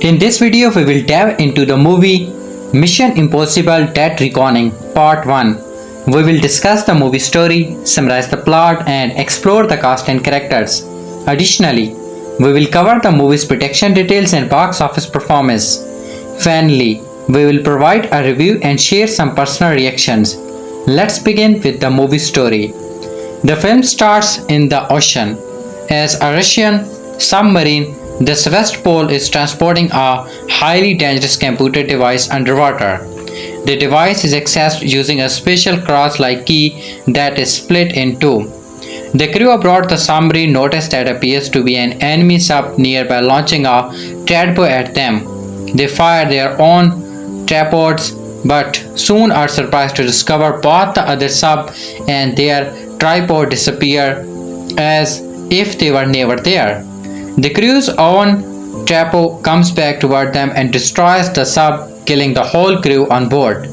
In this video, we will dive into the movie Mission Impossible Dead Reckoning Part 1. We will discuss the movie story, summarize the plot, and explore the cast and characters. Additionally, we will cover the movie's production details and box office performance. Finally, we will provide a review and share some personal reactions. Let's begin with the movie story. The film starts in the ocean as a Russian submarine, the Sevastopol, is transporting a highly dangerous computer device underwater. The device is accessed using a special cross-like key that is split in two. The crew aboard the submarine notice that appears to be an enemy sub nearby launching a torpedo at them. They fire their own tripods, but soon are surprised to discover both the other sub and their tripod disappear as if they were never there. The crew's own trapeze comes back toward them and destroys the sub, killing the whole crew on board.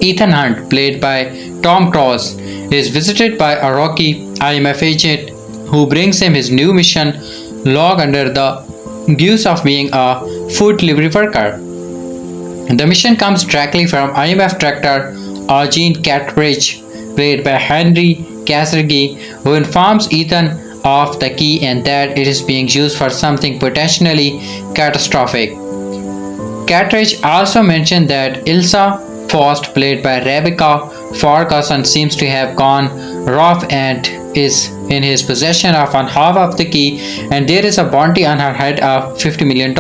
Ethan Hunt, played by Tom Cruise, is visited by a Rocky IMF agent who brings him his new mission log under the guise of being a food delivery worker. The mission comes directly from IMF director Eugene Catridge, played by Henry Cassidy, who informs Ethan of the key and that it is being used for something potentially catastrophic. Catridge also mentioned that Ilsa Faust, played by Rebecca Ferguson, seems to have gone rough and is in his possession of one half of the key, and there is a bounty on her head of $50 million.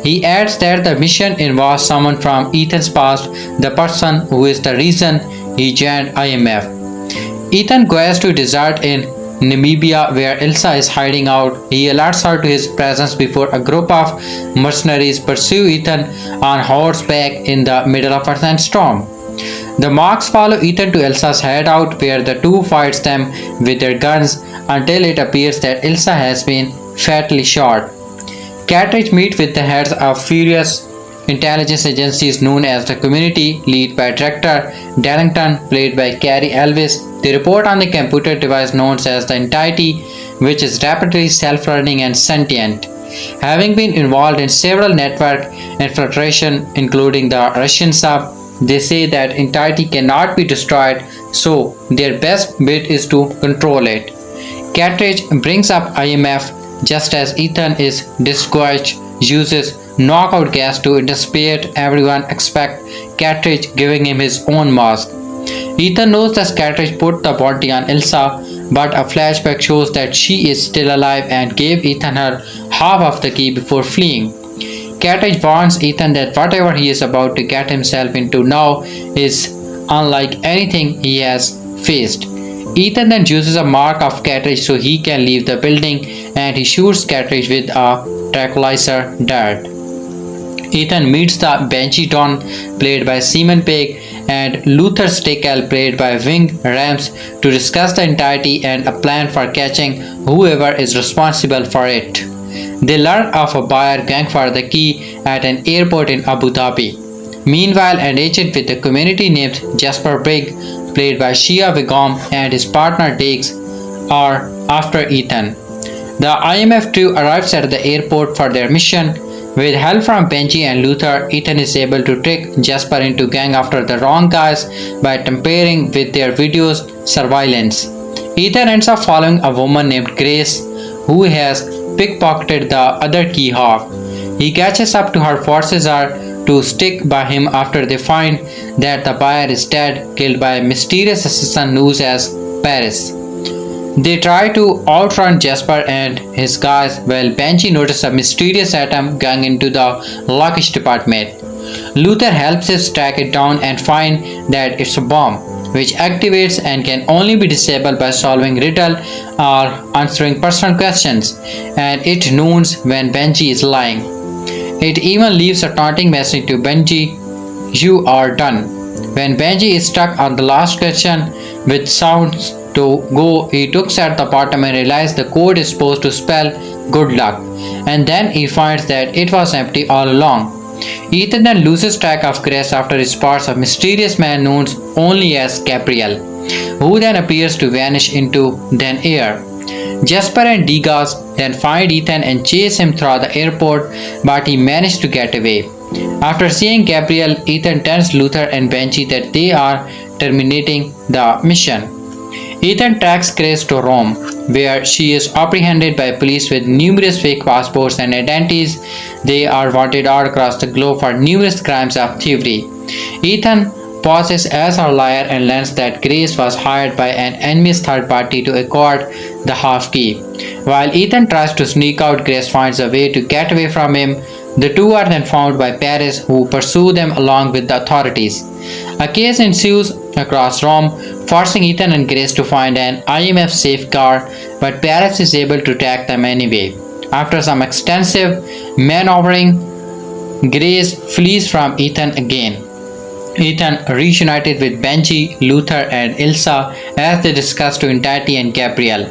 He adds that the mission involves someone from Ethan's past, the person who is the reason he joined IMF. Ethan goes to desert in Namibia where Ilsa is hiding out. He alerts her to his presence before a group of mercenaries pursue Ethan on horseback in the middle of a sandstorm. The marks follow Ethan to Ilsa's hideout where the two fights them with their guns until it appears that Ilsa has been fatally shot. Catridge meets with the heads of furious intelligence agencies known as the Community, led by Director Darlington, played by Cary Elwes. They report on the computer device known as the Entity, which is rapidly self-learning and sentient. Having been involved in several network infiltration, including the Russian sub, they say that Entity cannot be destroyed, so their best bet is to control it. Catridge brings up IMF just as Ethan is discouraged, uses knockout gas to intercept everyone except Catridge, giving him his own mask. Ethan knows that Catridge put the bounty on Ilsa, but a flashback shows that she is still alive and gave Ethan her half of the key before fleeing. Catridge warns Ethan that whatever he is about to get himself into now is unlike anything he has faced. Ethan then uses a mark of Catridge so he can leave the building, and he shoots Catridge with a tranquilizer dart. Ethan meets the Banshee Dawn, played by Simon Pegg, and Luther Steckel, played by Ving Rhames, to discuss the Entity and a plan for catching whoever is responsible for it. They learn of a buyer going for the key at an airport in Abu Dhabi. Meanwhile, an agent with the Community named Jasper Brigg, played by Shia Begum, and his partner Diggs are after Ethan. The IMF crew arrives at the airport for their mission. With help from Benji and Luther, Ethan is able to trick Jasper into going after the wrong guys by tampering with their video's surveillance. Ethan ends up following a woman named Grace who has pickpocketed the other key half. He catches up to her, forces her to stick by him after they find that the buyer is dead, killed by a mysterious assassin known as Paris. They try to outrun Jasper and his guys while Benji notices a mysterious atom going into the luggage department. Luther helps us track it down and find that it's a bomb, which activates and can only be disabled by solving riddle or answering personal questions, and it knows when Benji is lying. It even leaves a taunting message to Benji, "You are done." When Benji is stuck on the last question with sounds to go, he looks at the bottom and realizes the code is supposed to spell good luck, and then he finds that it was empty all along. Ethan then loses track of Grace after he spots a mysterious man known only as Gabriel, who then appears to vanish into thin air. Jasper and Degas then find Ethan and chase him through the airport, but he managed to get away. After seeing Gabriel, Ethan tells Luther and Benji that they are terminating the mission. Ethan tracks Grace to Rome, where she is apprehended by police with numerous fake passports and identities. They are wanted all across the globe for numerous crimes of thievery. Ethan poses as her liar and learns that Grace was hired by an enemy's third party to acquire the half key. While Ethan tries to sneak out, Grace finds a way to get away from him. The two are then found by Paris, who pursue them along with the authorities. A case ensues across Rome, forcing Ethan and Grace to find an IMF safeguard, but Paris is able to track them anyway. After some extensive maneuvering, Grace flees from Ethan again. Ethan reunited with Benji, Luther, and Ilsa as they discuss to Entity and Gabriel.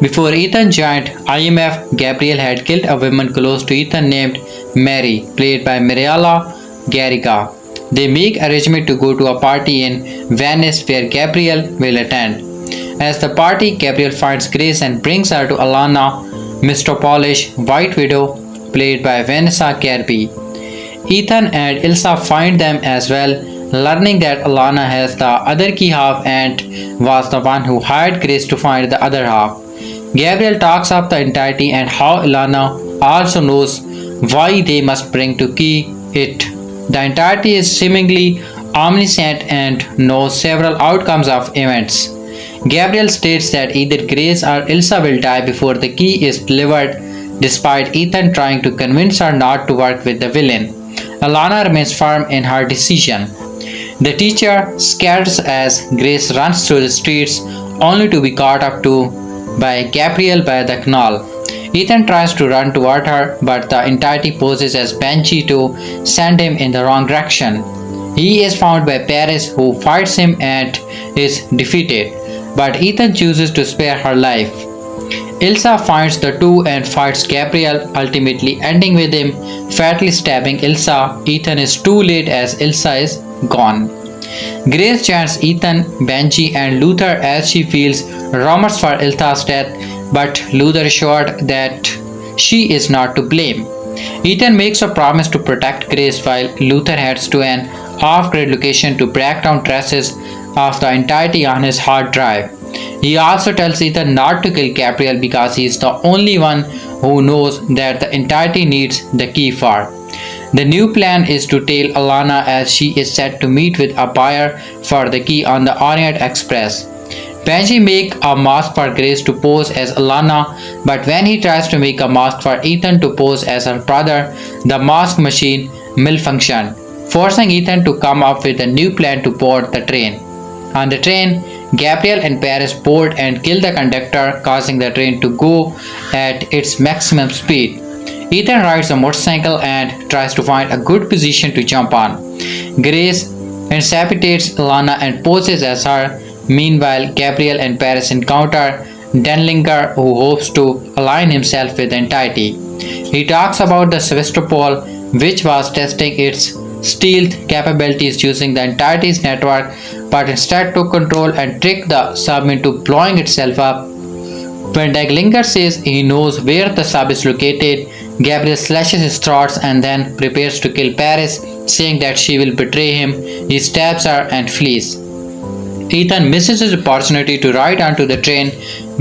Before Ethan joined IMF, Gabriel had killed a woman close to Ethan named Mary, played by Mariella Garriga. They make arrangement to go to a party in Venice where Gabriel will attend. As the party, Gabriel finds Grace and brings her to Alana, Mr. Polish, White Widow, played by Vanessa Kirby. Ethan and Ilsa find them as well, learning that Alana has the other key half and was the one who hired Grace to find the other half. Gabriel talks up the Entity and how Alana also knows why they must bring to key it. The Entity is seemingly omniscient and knows several outcomes of events. Gabriel states that either Grace or Ilsa will die before the key is delivered, despite Ethan trying to convince her not to work with the villain. Alana remains firm in her decision. The teacher scatters as Grace runs through the streets, only to be caught up to by Gabriel by the canal. Ethan tries to run toward her, but the Entity poses as Banshee to send him in the wrong direction. He is found by Paris, who fights him and is defeated, but Ethan chooses to spare her life. Ilsa finds the two and fights Gabriel, ultimately ending with him fatally stabbing Ilsa. Ethan is too late as Ilsa is gone. Grace joins Ethan, Benji, and Luther as she feels rumors for Ilsa's death, but Luther assured that she is not to blame. Ethan makes a promise to protect Grace while Luther heads to an off-grid location to break down traces of the Entity on his hard drive. He also tells Ethan not to kill Gabriel because he is the only one who knows that the Entity needs the key for. The new plan is to tail Alana as she is set to meet with a buyer for the key on the Orient Express. Benji makes a mask for Grace to pose as Alana, but when he tries to make a mask for Ethan to pose as her brother, the mask machine malfunctions, forcing Ethan to come up with a new plan to board the train. On the train, Gabriel and Paris board and kill the conductor, causing the train to go at its maximum speed. Ethan rides a motorcycle and tries to find a good position to jump on. Grace intercepts Alana and poses as her. Meanwhile, Gabriel and Paris encounter Denlinger, who hopes to align himself with the Entity. He talks about the Sevastopol, which was testing its stealth capabilities using the Entity's network, but instead took control and tricked the sub into blowing itself up. When Denlinger says he knows where the sub is located, Gabriel slashes his throat and then prepares to kill Paris, saying that she will betray him. He stabs her and flees. Ethan misses his opportunity to ride onto the train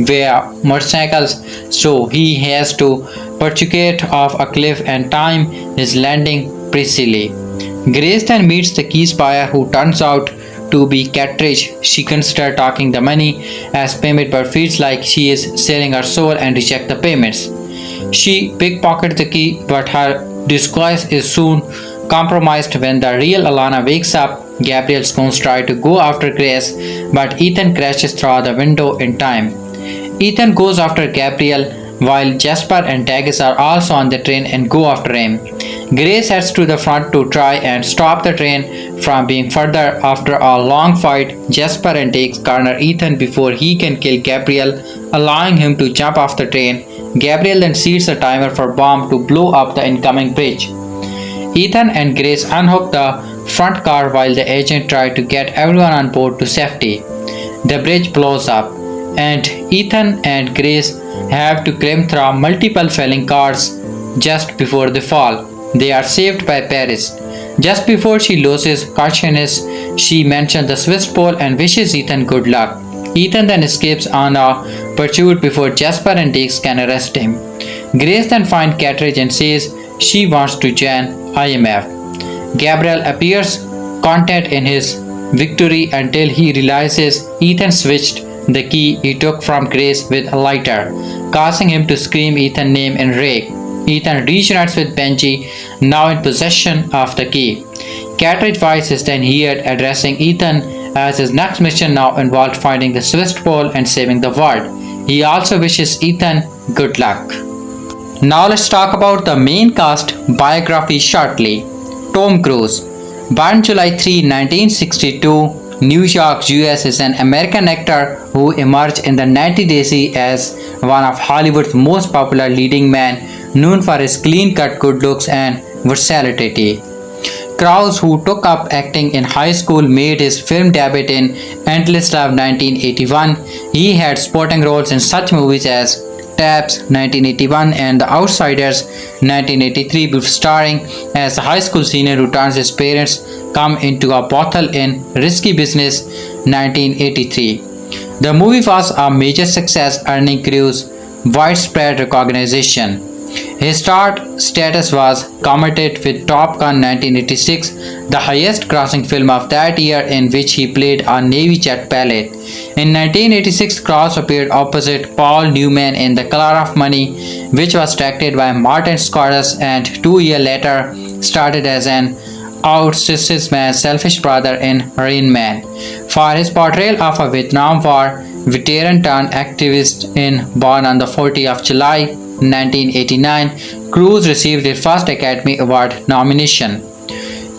via motorcycles, so he has to parachute off a cliff and time his landing precisely. Grace then meets the key buyer, who turns out to be Catridge. She considers taking the money as payment but feels like she is selling her soul and rejects the payments. She pickpockets the key, but her disguise is soon compromised when the real Alana wakes up. Gabriel's goons try to go after Grace, but Ethan crashes through the window in time. Ethan goes after Gabriel, while Jasper and Daggis are also on the train and go after him. Grace heads to the front to try and stop the train from being further. After a long fight, Jasper and Daggis corner Ethan before he can kill Gabriel, allowing him to jump off the train. Gabriel then sets a timer for bomb to blow up the incoming bridge. Ethan and Grace unhook the front car while the agent tries to get everyone on board to safety. The bridge blows up, and Ethan and Grace have to climb through multiple falling cars just before they fall. They are saved by Paris. Just before she loses consciousness, she mentions the Swiss pole and wishes Ethan good luck. Ethan then escapes on a pursuit before Jasper and Diggs can arrest him. Grace then finds Cartridge and says she wants to join IMF. Gabriel appears content in his victory until he realizes Ethan switched the key he took from Grace with a lighter, causing him to scream Ethan's name in rage. Ethan reunites with Benji, now in possession of the key. Cartridge voice is then heard addressing Ethan as his next mission now involved finding the Swiss pole and saving the world. He also wishes Ethan good luck. Now let's talk about the main cast biography shortly. Tom Cruise. Born July 3, 1962, New York, US, is an American actor who emerged in the 1980s as one of Hollywood's most popular leading men, known for his clean-cut good looks and versatility. Cruise, who took up acting in high school, made his film debut in Endless Love 1981. He had supporting roles in such movies as Taps 1981 and The Outsiders 1983, before starring as a high school senior who turns his parents come into a brothel in Risky Business 1983. The movie was a major success, earning Cruise widespread recognition. His star status was commented with Top Gun 1986, the highest grossing film of that year, in which he played a Navy jet pilot. In 1986, Cruise appeared opposite Paul Newman in The Color of Money, which was directed by Martin Scorsese, and 2 years later started as an outrageous man's selfish brother in Rain Man. For his portrayal of a Vietnam War veteran turned activist in Born on the 40th of July 1989, Cruise received his first Academy Award nomination.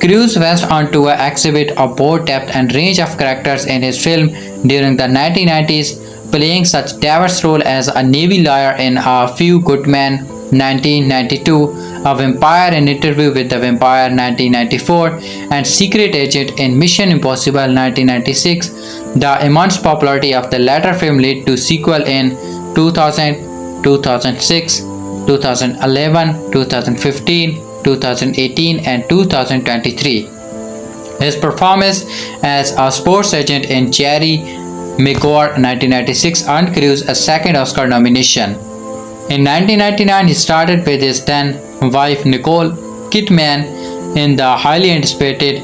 Cruise went on to exhibit a broad depth and range of characters in his film during the 1990s, playing such diverse roles as a Navy lawyer in A Few Good Men 1992, a vampire in Interview with the Vampire 1994, and secret agent in Mission Impossible 1996. The immense popularity of the latter film led to sequel in 2000, 2006, 2011, 2015, 2018, and 2023. His performance as a sports agent in Jerry Maguire 1996 earned Cruise a second Oscar nomination. In 1999, he started with his then wife Nicole Kidman in the highly anticipated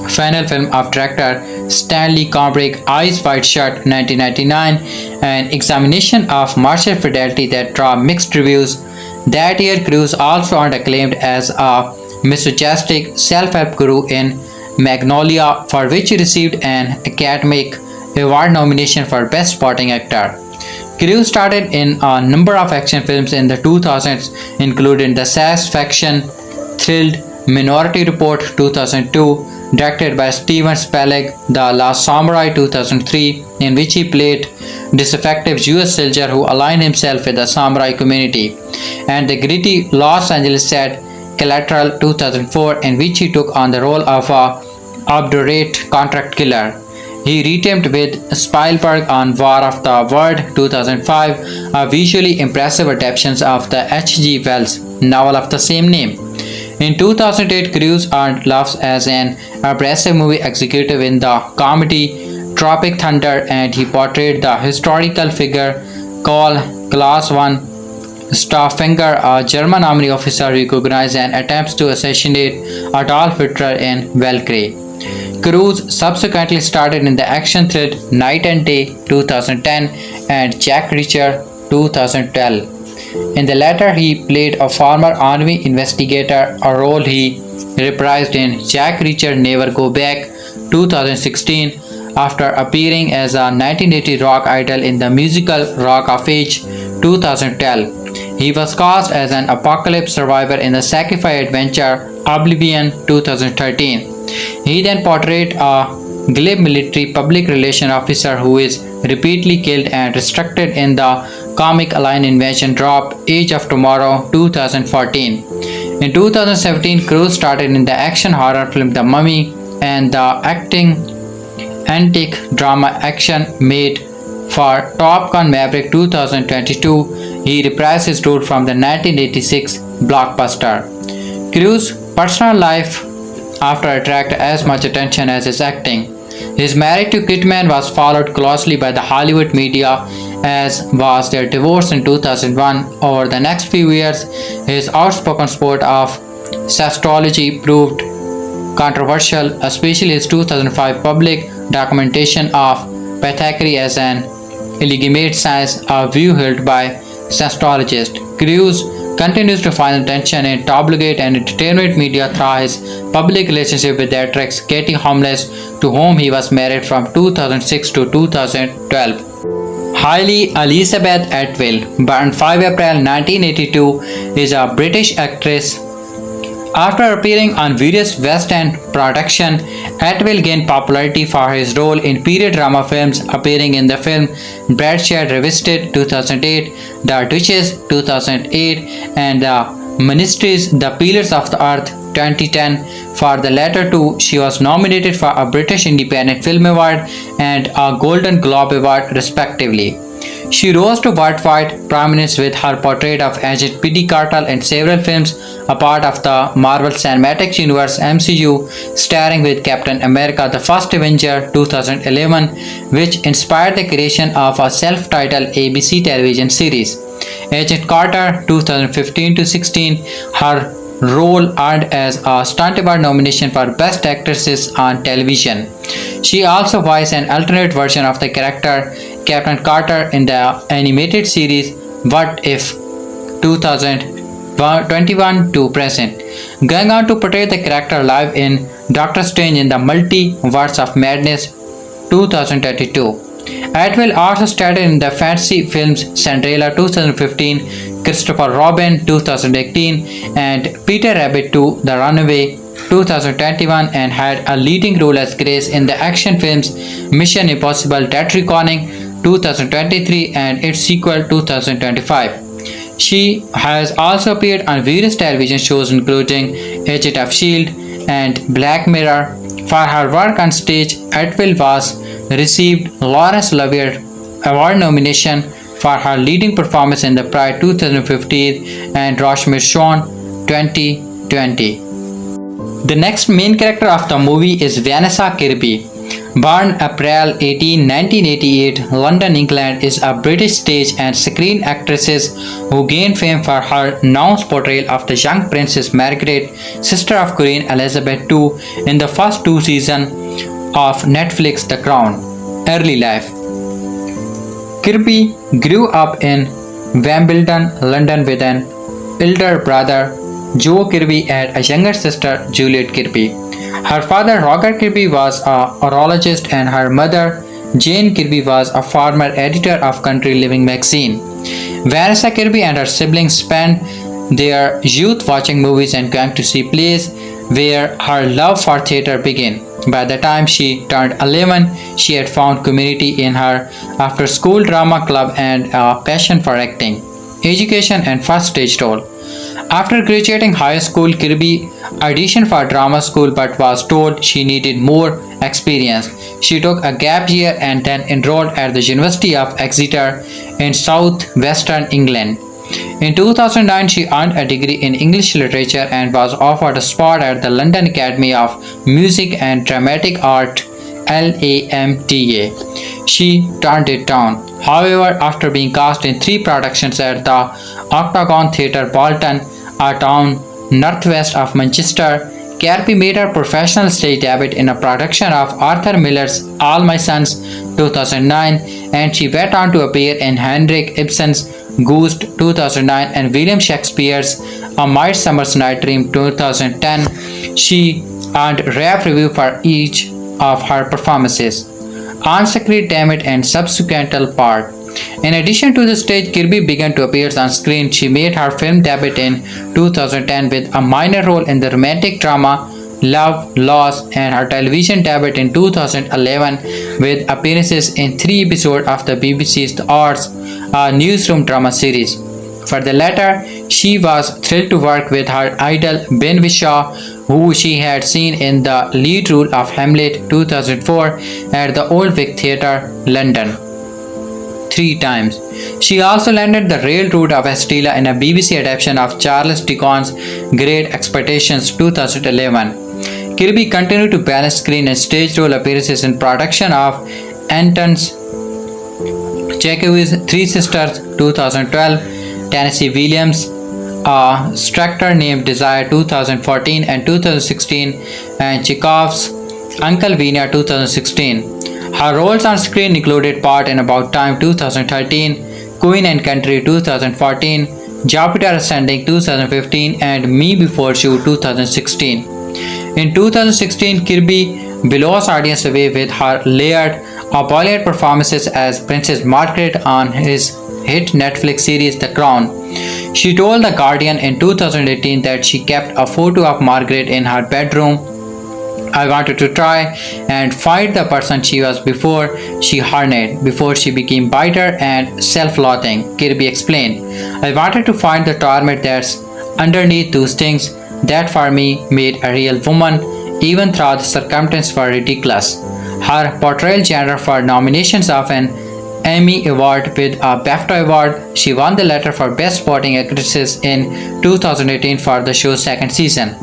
final film of director Stanley Kubrick, Eyes Wide Shut 1999, an examination of martial fidelity that drew mixed reviews. That year, Cruise also earned acclaim as a misogynistic self-help guru in Magnolia, for which he received an Academy Award nomination for Best Supporting Actor. Cruise started in a number of action films in the 2000s, including The Satisfaction, Thrilled, Minority Report 2002, directed by Steven Spielberg, The Last Samurai 2003, in which he played disaffected US soldier who aligned himself with the samurai community, and the gritty Los Angeles set Collateral 2004, in which he took on the role of a obdurate contract killer. He reteamed with Spielberg on War of the World 2005, a visually impressive adaptation of the H.G. Wells novel of the same name. In 2008, Cruise earned loves as an abrasive movie executive in the comedy Tropic Thunder, and he portrayed the historical figure called Klaus von Stauffenberg, a German army officer recognized and attempts to assassinate Adolf Hitler in Valkyrie. Cruise subsequently starred in the action thriller Night and Day 2010 and Jack Reacher 2012. In the latter, he played a former army investigator, a role he reprised in Jack Reacher Never Go Back 2016 after appearing as a 1980 rock idol in the musical Rock of Age 2012. He was cast as an apocalypse survivor in the sci-fi adventure Oblivion 2013. He then portrayed a glib military public relations officer who is repeatedly killed and restricted in the comic Alien Invasion Drop Age of Tomorrow 2014. In 2017, Cruise started in the action horror film The Mummy and the acting antique drama action made For Top Gun Maverick 2022, he reprised his role from the 1986 blockbuster. Cruise's personal life after attracted as much attention as his acting. His marriage to Kidman was followed closely by the Hollywood media, as was their divorce in 2001. Over the next few years, his outspoken support of Scientology proved controversial, especially his 2005 public documentation of pathology as an illegitimate science, a view held by Scientologists. Cruise continues to find attention in tabloid and entertainment media through his public relationship with actress Katie Holmes, to whom he was married from 2006 to 2012. Hayley Elizabeth Atwell, born 5 April 1982, is a British actress. After appearing on various West End productions, Atwell gained popularity for his role in period drama films, appearing in the film Bradshaw Revisited 2008, The Duchess 2008, and The Ministries, The Pillars of the Earth 2010. For the latter two, she was nominated for a British Independent Film Award and a Golden Globe Award, respectively. She rose to worldwide prominence with her portrait of Agent P.D. Carter in several films, a part of the Marvel Cinematic Universe (MCU), starring with Captain America: The First Avenger 2011, which inspired the creation of a self-titled ABC television series. Agent Carter 2015-16, her role earned as a Stunt Award nomination for Best Actresses on Television. She also voiced an alternate version of the character Captain Carter in the animated series What If 2021 to present, going on to portray the character live in Doctor Strange in the Multiverse of Madness 2022. Atwell also starred in the fantasy films Cinderella 2015, Christopher Robin 2018, and Peter Rabbit 2: The Runaway 2021, and had a leading role as Grace in the action films Mission Impossible: Dead Reckoning 2023 and its sequel 2025. She has also appeared on various television shows including Agent of S.H.I.E.L.D. and Black Mirror. For her work on stage, Atwell was received Laurence Olivier Award nomination for her leading performance in The Pride 2015 and Rashomon 2020. The next main character of the movie is Vanessa Kirby. Born April 18, 1988, London, England, is a British stage and screen actress who gained fame for her nuanced portrayal of the young Princess Margaret, sister of Queen Elizabeth II, in the first two seasons of Netflix The Crown. Early life. Kirby grew up in Wimbledon, London, with an elder brother, Joe Kirby, and a younger sister, Juliet Kirby. Her father, Roger Kirby, was a horologist, and her mother, Jane Kirby, was a former editor of Country Living magazine. Vanessa Kirby and her siblings spent their youth watching movies and going to see plays, where her love for theater began. By the time she turned 11, she had found community in her after-school drama club and a passion for acting, education, and first stage role. After graduating high school, Kirby auditioned for drama school but was told she needed more experience. She took a gap year and then enrolled at the University of Exeter in southwestern England. In 2009, she earned a degree in English literature and was offered a spot at the London Academy of Music and Dramatic Art (LAMDA). She turned it down. However, after being cast in 3 productions at the Octagon Theatre, Bolton, a town northwest of Manchester, Kirby made her professional stage debut in a production of Arthur Miller's All My Sons 2009, and she went on to appear in Henrik Ibsen's Ghost 2009 and William Shakespeare's A Midsummer's Night Dream 2010. She earned rave review for each of her performances, on-screen debut and subsequent part. In addition to the stage, Kirby began to appear on screen. She made her film debut in 2010 with a minor role in the romantic drama Love, Loss, and her television debut in 2011 with appearances in 3 episodes of the BBC's The Arts, a newsroom drama series. For the latter, she was thrilled to work with her idol Ben Whishaw, who she had seen in the lead role of Hamlet 2004 at the Old Vic Theatre, London. 3 times. She also landed the real root of Estella in a BBC adaptation of Charles Dickens' Great Expectations 2011. Kirby continued to balance screen and stage role appearances in production of Anton's Chekhov's Three Sisters 2012, Tennessee Williams' A Structure Named Desire 2014 and 2016, and Chekhov's Uncle Vanya 2016. Her roles on screen included part in About Time 2013, Queen and Country 2014, Jupiter Ascending 2015, and Me Before You 2016. In 2016, Kirby blows audience away with her layered, ebullient performances as Princess Margaret on his hit Netflix series The Crown. She told The Guardian in 2018 that she kept a photo of Margaret in her bedroom. I wanted to try and find the person she was before she hardened, before she became bitter and self-loathing, Kirby explained. I wanted to find the torment that's underneath those things that for me made a real woman, even though the circumstances were ridiculous. Her portrayal genre for nominations of an Emmy Award with a BAFTA Award. She won the latter for Best Supporting Actress in 2018 for the show's second season.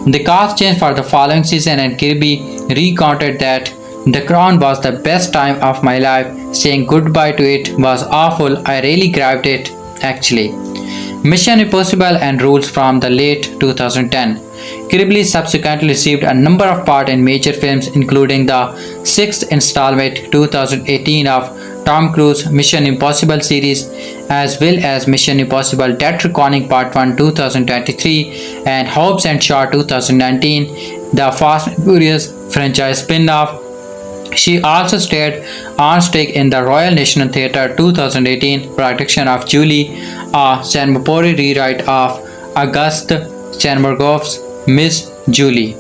The cast changed for the following season, and Kirby recounted that The Crown was the best time of my life. Saying goodbye to it was awful. I really grabbed it, actually. Mission Impossible and Rules from the late 2010. Kirby subsequently received a number of parts in major films, including the sixth installment 2018 of Tom Cruise Mission Impossible series, as well as Mission Impossible Dead Reckoning Part 1 2023 and Hobbs and Shaw 2019, the Fast and Furious franchise spin-off. She also starred on stage in the Royal National Theatre 2018 production of Julie, a contemporary rewrite of Auguste Chernigov's Miss Julie.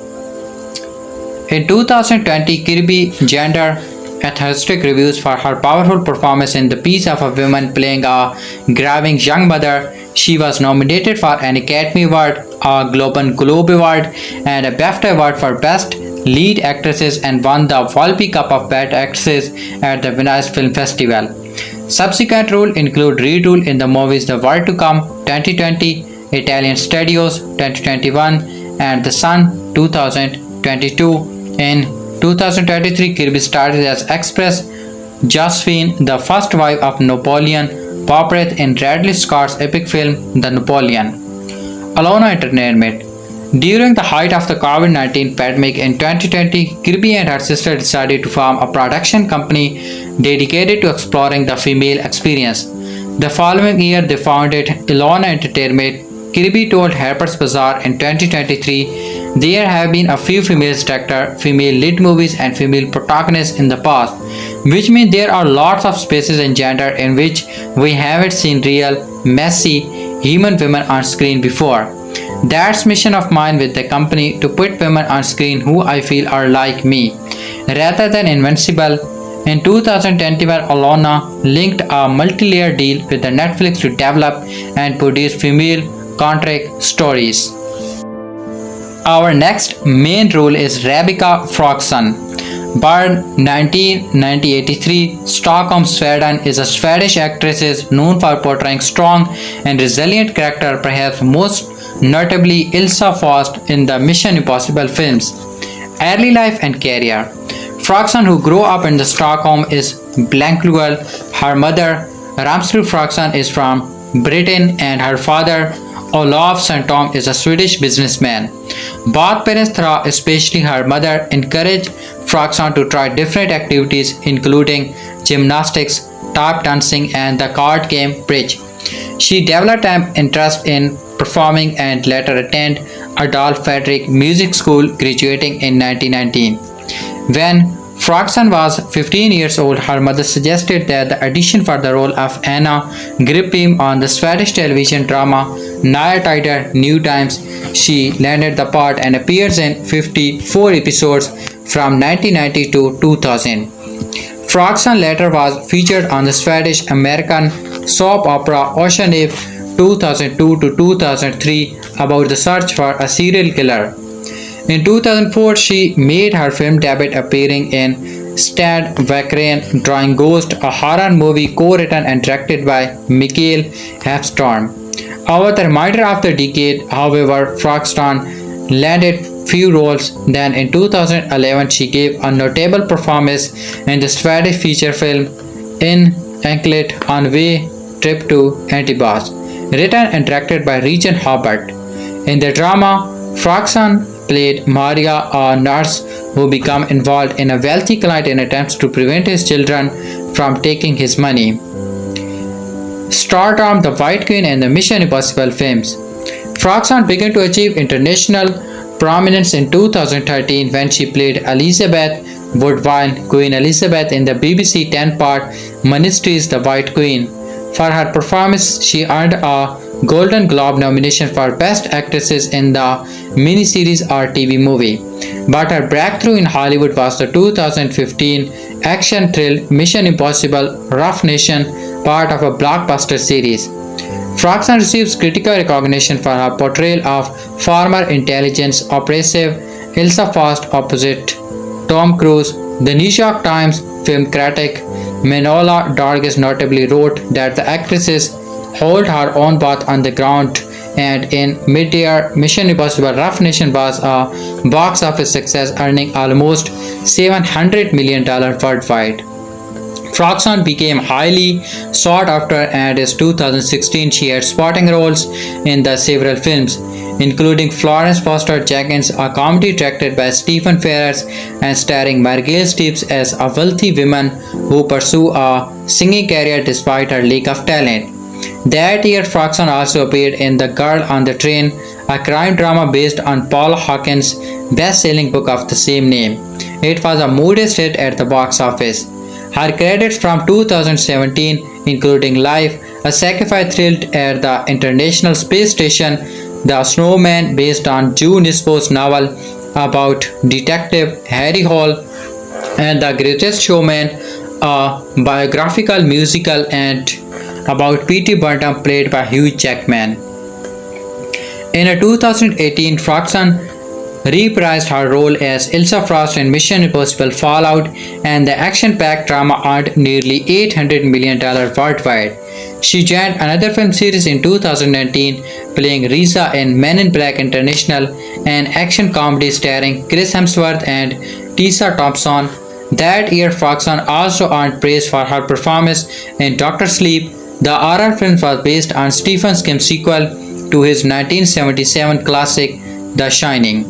In 2020, Kirby gendered enthusiastic reviews for her powerful performance in the piece of a woman playing a grieving young mother. She was nominated for an Academy Award, a Golden Globe Award, and a BAFTA Award for Best Lead Actresses, and won the Volpi Cup of Best Actresses at the Venice Film Festival. Subsequent roles include lead role in the movies The World to Come 2020, Italian Studios 2021, and The Sun 2022. In 2023, Kirby starred as Express Josephine, the first wife of Napoleon Bonaparte, in Ridley Scott's epic film The Napoleon. Alona Entertainment. During the height of the COVID-19 pandemic in 2020, Kirby and her sister decided to form a production company dedicated to exploring the female experience. The following year, they founded Alona Entertainment. Kirby told Harper's Bazaar in 2023, there have been a few female directors, female lead movies, and female protagonists in the past, which means there are lots of spaces and gender in which we haven't seen real, messy, human women on screen before. That's mission of mine with the company, to put women on screen who I feel are like me, rather than invincible. In 2010, Alona linked a multi-layer deal with the Netflix to develop and produce female contract stories. Our next main role is Rebecca Ferguson. Born 1983, Stockholm, Sweden, is a Swedish actress known for portraying strong and resilient characters, perhaps most notably Ilsa Faust in the Mission Impossible films. Early life and career. Ferguson, who grew up in Stockholm, is bilingual. Her mother, Ramsrud Ferguson, is from Britain, and her father, Olof Sandtom, is a Swedish businessman. Both parents, especially her mother, encouraged Ferguson to try different activities, including gymnastics, tap dancing, and the card game bridge. She developed an interest in performing and later attended Adolf Fredrik Music School, graduating in 1919. When Ferguson was 15 years old, her mother suggested that the audition for the role of Anna Grippim on the Swedish television drama Nya Tider New Times. She landed the part and appears in 54 episodes from 1990 to 2000. Ferguson later was featured on the Swedish American soap opera Ocean Ave 2002 to 2003 about the search for a serial killer. In 2004, she made her film debut, appearing in starred Vakarian, drawing Ghost, a horror movie co-written and directed by Michael Hafstorm. Over the remainder of the decade, however, Ferguson landed few roles. Then in 2011, she gave a notable performance in the Swedish feature film In Anklet on Way Trip to Antibes, written and directed by Regin Hobart. In the drama, Ferguson played Maria, a nurse who became involved in a wealthy client in attempts to prevent his children from taking his money. Stardom, The White Queen, and the Mission Impossible films. Ferguson began to achieve international prominence in 2013 when she played Elizabeth Woodville, Queen Elizabeth, in the BBC 10-part miniseries The White Queen. For her performance, she earned a Golden Globe nomination for Best Actresses in the miniseries or TV movie. But her breakthrough in Hollywood was the 2015 action thrill Mission Impossible Rough Nation, part of a blockbuster series. Ferguson receives critical recognition for her portrayal of former intelligence operative Ilsa Faust opposite Tom Cruise. The New York Times film critic Manola Dargis notably wrote that the actresses hold her own path on the ground, and in mid-year, Mission Impossible Rough Nation was a box office success, earning almost $700 million worldwide. Ferguson became highly sought after, and in 2016 she had supporting roles in the several films, including Florence Foster Jenkins, a comedy directed by Stephen Ferris and starring Margale Steeves as a wealthy woman who pursues a singing career despite her lack of talent. That year, Ferguson also appeared in The Girl on the Train, a crime drama based on Paul Hawkins' best-selling book of the same name. It was a modest hit at the box office. Her credits from 2017, including Life, a sci-fi thriller at the International Space Station, The Snowman, based on June Nisbo's novel about Detective Harry Hole, and The Greatest Showman, a biographical musical and about P.T. Barnum, played by Hugh Jackman. In 2018, Ferguson reprised her role as Ilsa Frost in Mission Impossible Fallout, and the action-packed drama earned nearly $800 million worldwide. She joined another film series in 2019, playing Risa in Men in Black International, an action comedy starring Chris Hemsworth and Tessa Thompson. That year, Ferguson also earned praise for her performance in Dr. Sleep. The horror film was based on Stephen King's sequel to his 1977 classic The Shining.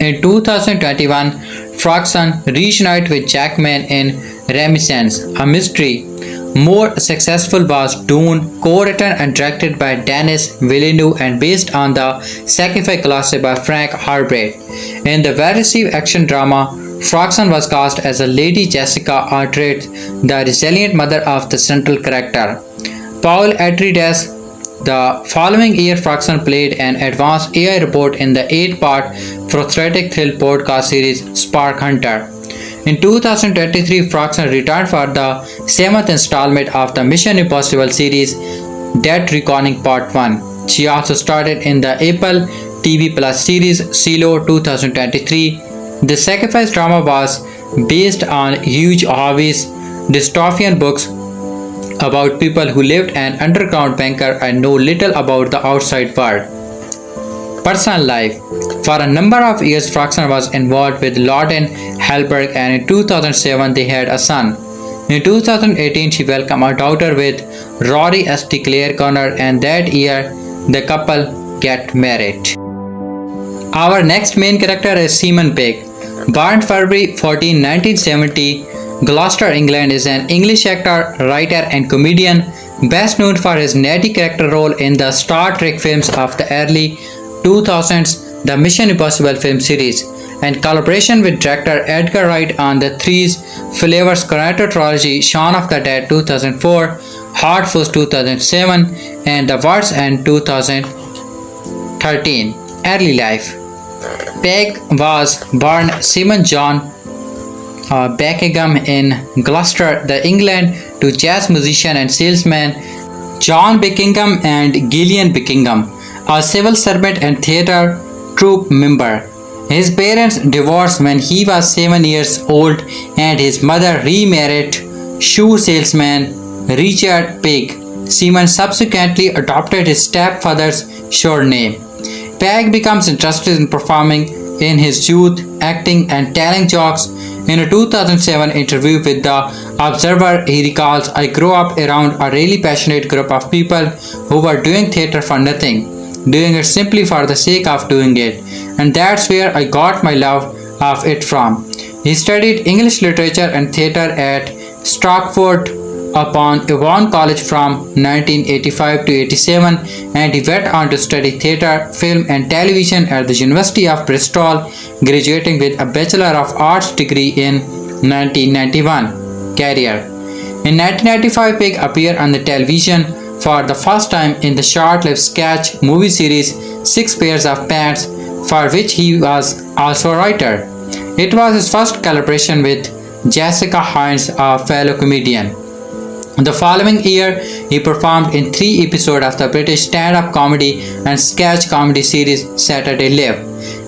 In 2021, Ferguson reunited with Jackman in Reminiscence, a mystery. More successful was Dune, co-written and directed by Denis Villeneuve and based on the sci-fi classic by Frank Herbert. In the well-received action drama, Ferguson was cast as a Lady Jessica Artrate, the resilient mother of the central character, Paul Atreides. The following year, Ferguson played an advanced AI robot in the 8-part prosthetic thrill podcast series Spark Hunter. In 2023, Ferguson returned for the 7th installment of the Mission Impossible series, Dead Reckoning Part 1. She also starred in the Apple TV Plus series Silo 2023. The sacrifice drama was based on Hugh Howey's dystopian books about people who lived an underground bunker and know little about the outside world. Personal life. For a number of years, Ferguson was involved with Lorden Hellberg, and in 2007 they had a son. In 2018, she welcomed a daughter with Rory St. Clair Connor, and that year the couple get married. Our next main character is Simon Pegg. Born February 14, 1970, Gloucester, England, is an English actor, writer, and comedian, best known for his nerdy character role in the Star Trek films of the early 2000s, the Mission Impossible film series, and collaboration with director Edgar Wright on the Three's Flavors Cornetto trilogy, Shaun of the Dead 2004, Hot Fuzz 2007, and The World's End 2013. Early life. Pegg was born Simon John Beckingham in Gloucester, England, to jazz musician and salesman John Beckingham and Gillian Beckingham, a civil servant and theatre troupe member. His parents divorced when he was 7 years old and his mother remarried shoe salesman Richard Pegg. Simon subsequently adopted his stepfather's short name. Pegg becomes interested in performing in his youth, acting and telling jokes. In a 2007 interview with The Observer, he recalls, "I grew up around a really passionate group of people who were doing theatre for nothing, doing it simply for the sake of doing it, and that's where I got my love of it from." He studied English literature and theatre at Stratford upon Avon College from 1985 to 87, and he went on to study theatre, film and television at the University of Bristol, graduating with a Bachelor of Arts degree in 1991. Career. In 1995, Pegg appeared on the television for the first time in the short-lived sketch movie series Six Pairs of Pants, for which he was also a writer. It was his first collaboration with Jessica Hines, a fellow comedian. The following year, he performed in 3 episodes of the British stand-up comedy and sketch comedy series Saturday Live.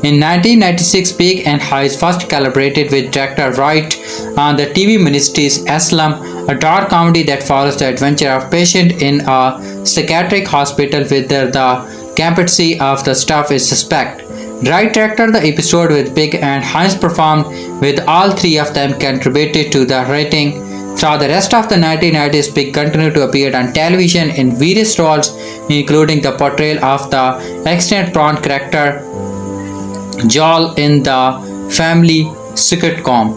In 1996, Pegg and Hines first collaborated with director Wright on the TV miniseries Asylum, a dark comedy that follows the adventure of a patient in a psychiatric hospital where the capacity of the staff is suspect. Wright directed the episode with Pegg and Hines performed, with all 3 of them contributed to the writing. Throughout the rest of the 1990s, Pegg continued to appear on television in various roles, including the portrayal of the accident prone character Joel in the family sitcom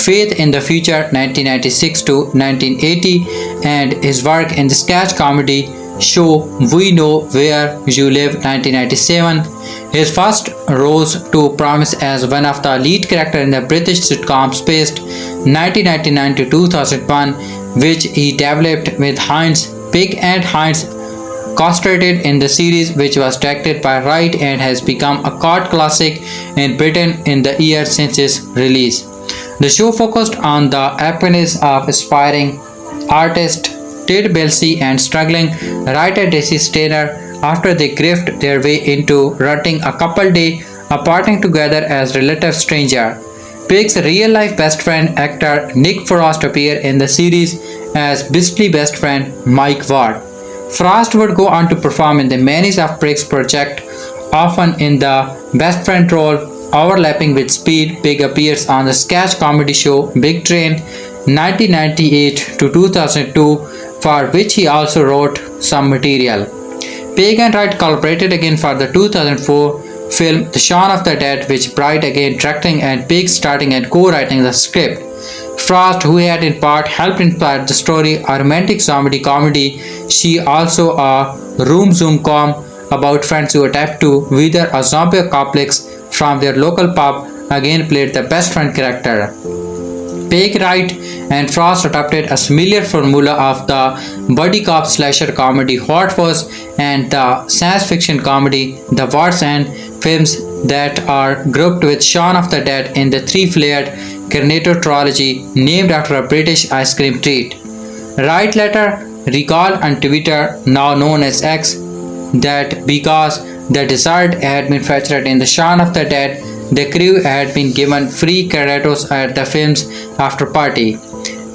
Faith in the Future 1996 to 1980, and his work in the sketch comedy show We Know Where You Live 1997. His first rose to prominence as one of the lead characters in the British sitcom Spaced 1999 to 2001, which he developed with Hines. Pegg and Hines co-starred in the series, which was directed by Wright and has become a cult classic in Britain in the year since its release. The show focused on the happiness of aspiring artist Ted Belsey and struggling writer Daisy Stainer after they grift their way into running a couple-day aparting together as relative stranger. Pegg's real-life best friend actor Nick Frost appeared in the series as beastly best friend Mike Ward. Frost would go on to perform in the Menace of Prigs project, often in the best friend role, overlapping with Speed. Pegg appears on the sketch comedy show Big Train 1998 to 2002, for which he also wrote some material. Pegg and Wright collaborated again for the 2004 film The Shaun of the Dead, which Bright again directing and Pegg starting and co-writing the script. Frost, who had in part helped inspire the story, a romantic comedy, she also a room zoom com about friends who attempt to wither a zombie apocalypse from their local pub, again played the best friend character. Pegg, Wright and Frost adopted a similar formula of the buddy cop slasher comedy Hot Fuzz and the science fiction comedy The What's End films that are grouped with Shaun of the Dead in the 3-layered Carnator trilogy named after a British ice cream treat. Wright later recalled on Twitter, now known as X, that because the dessert had been featured in the Shaun of the Dead, the crew had been given free Carnatos at the film's after party.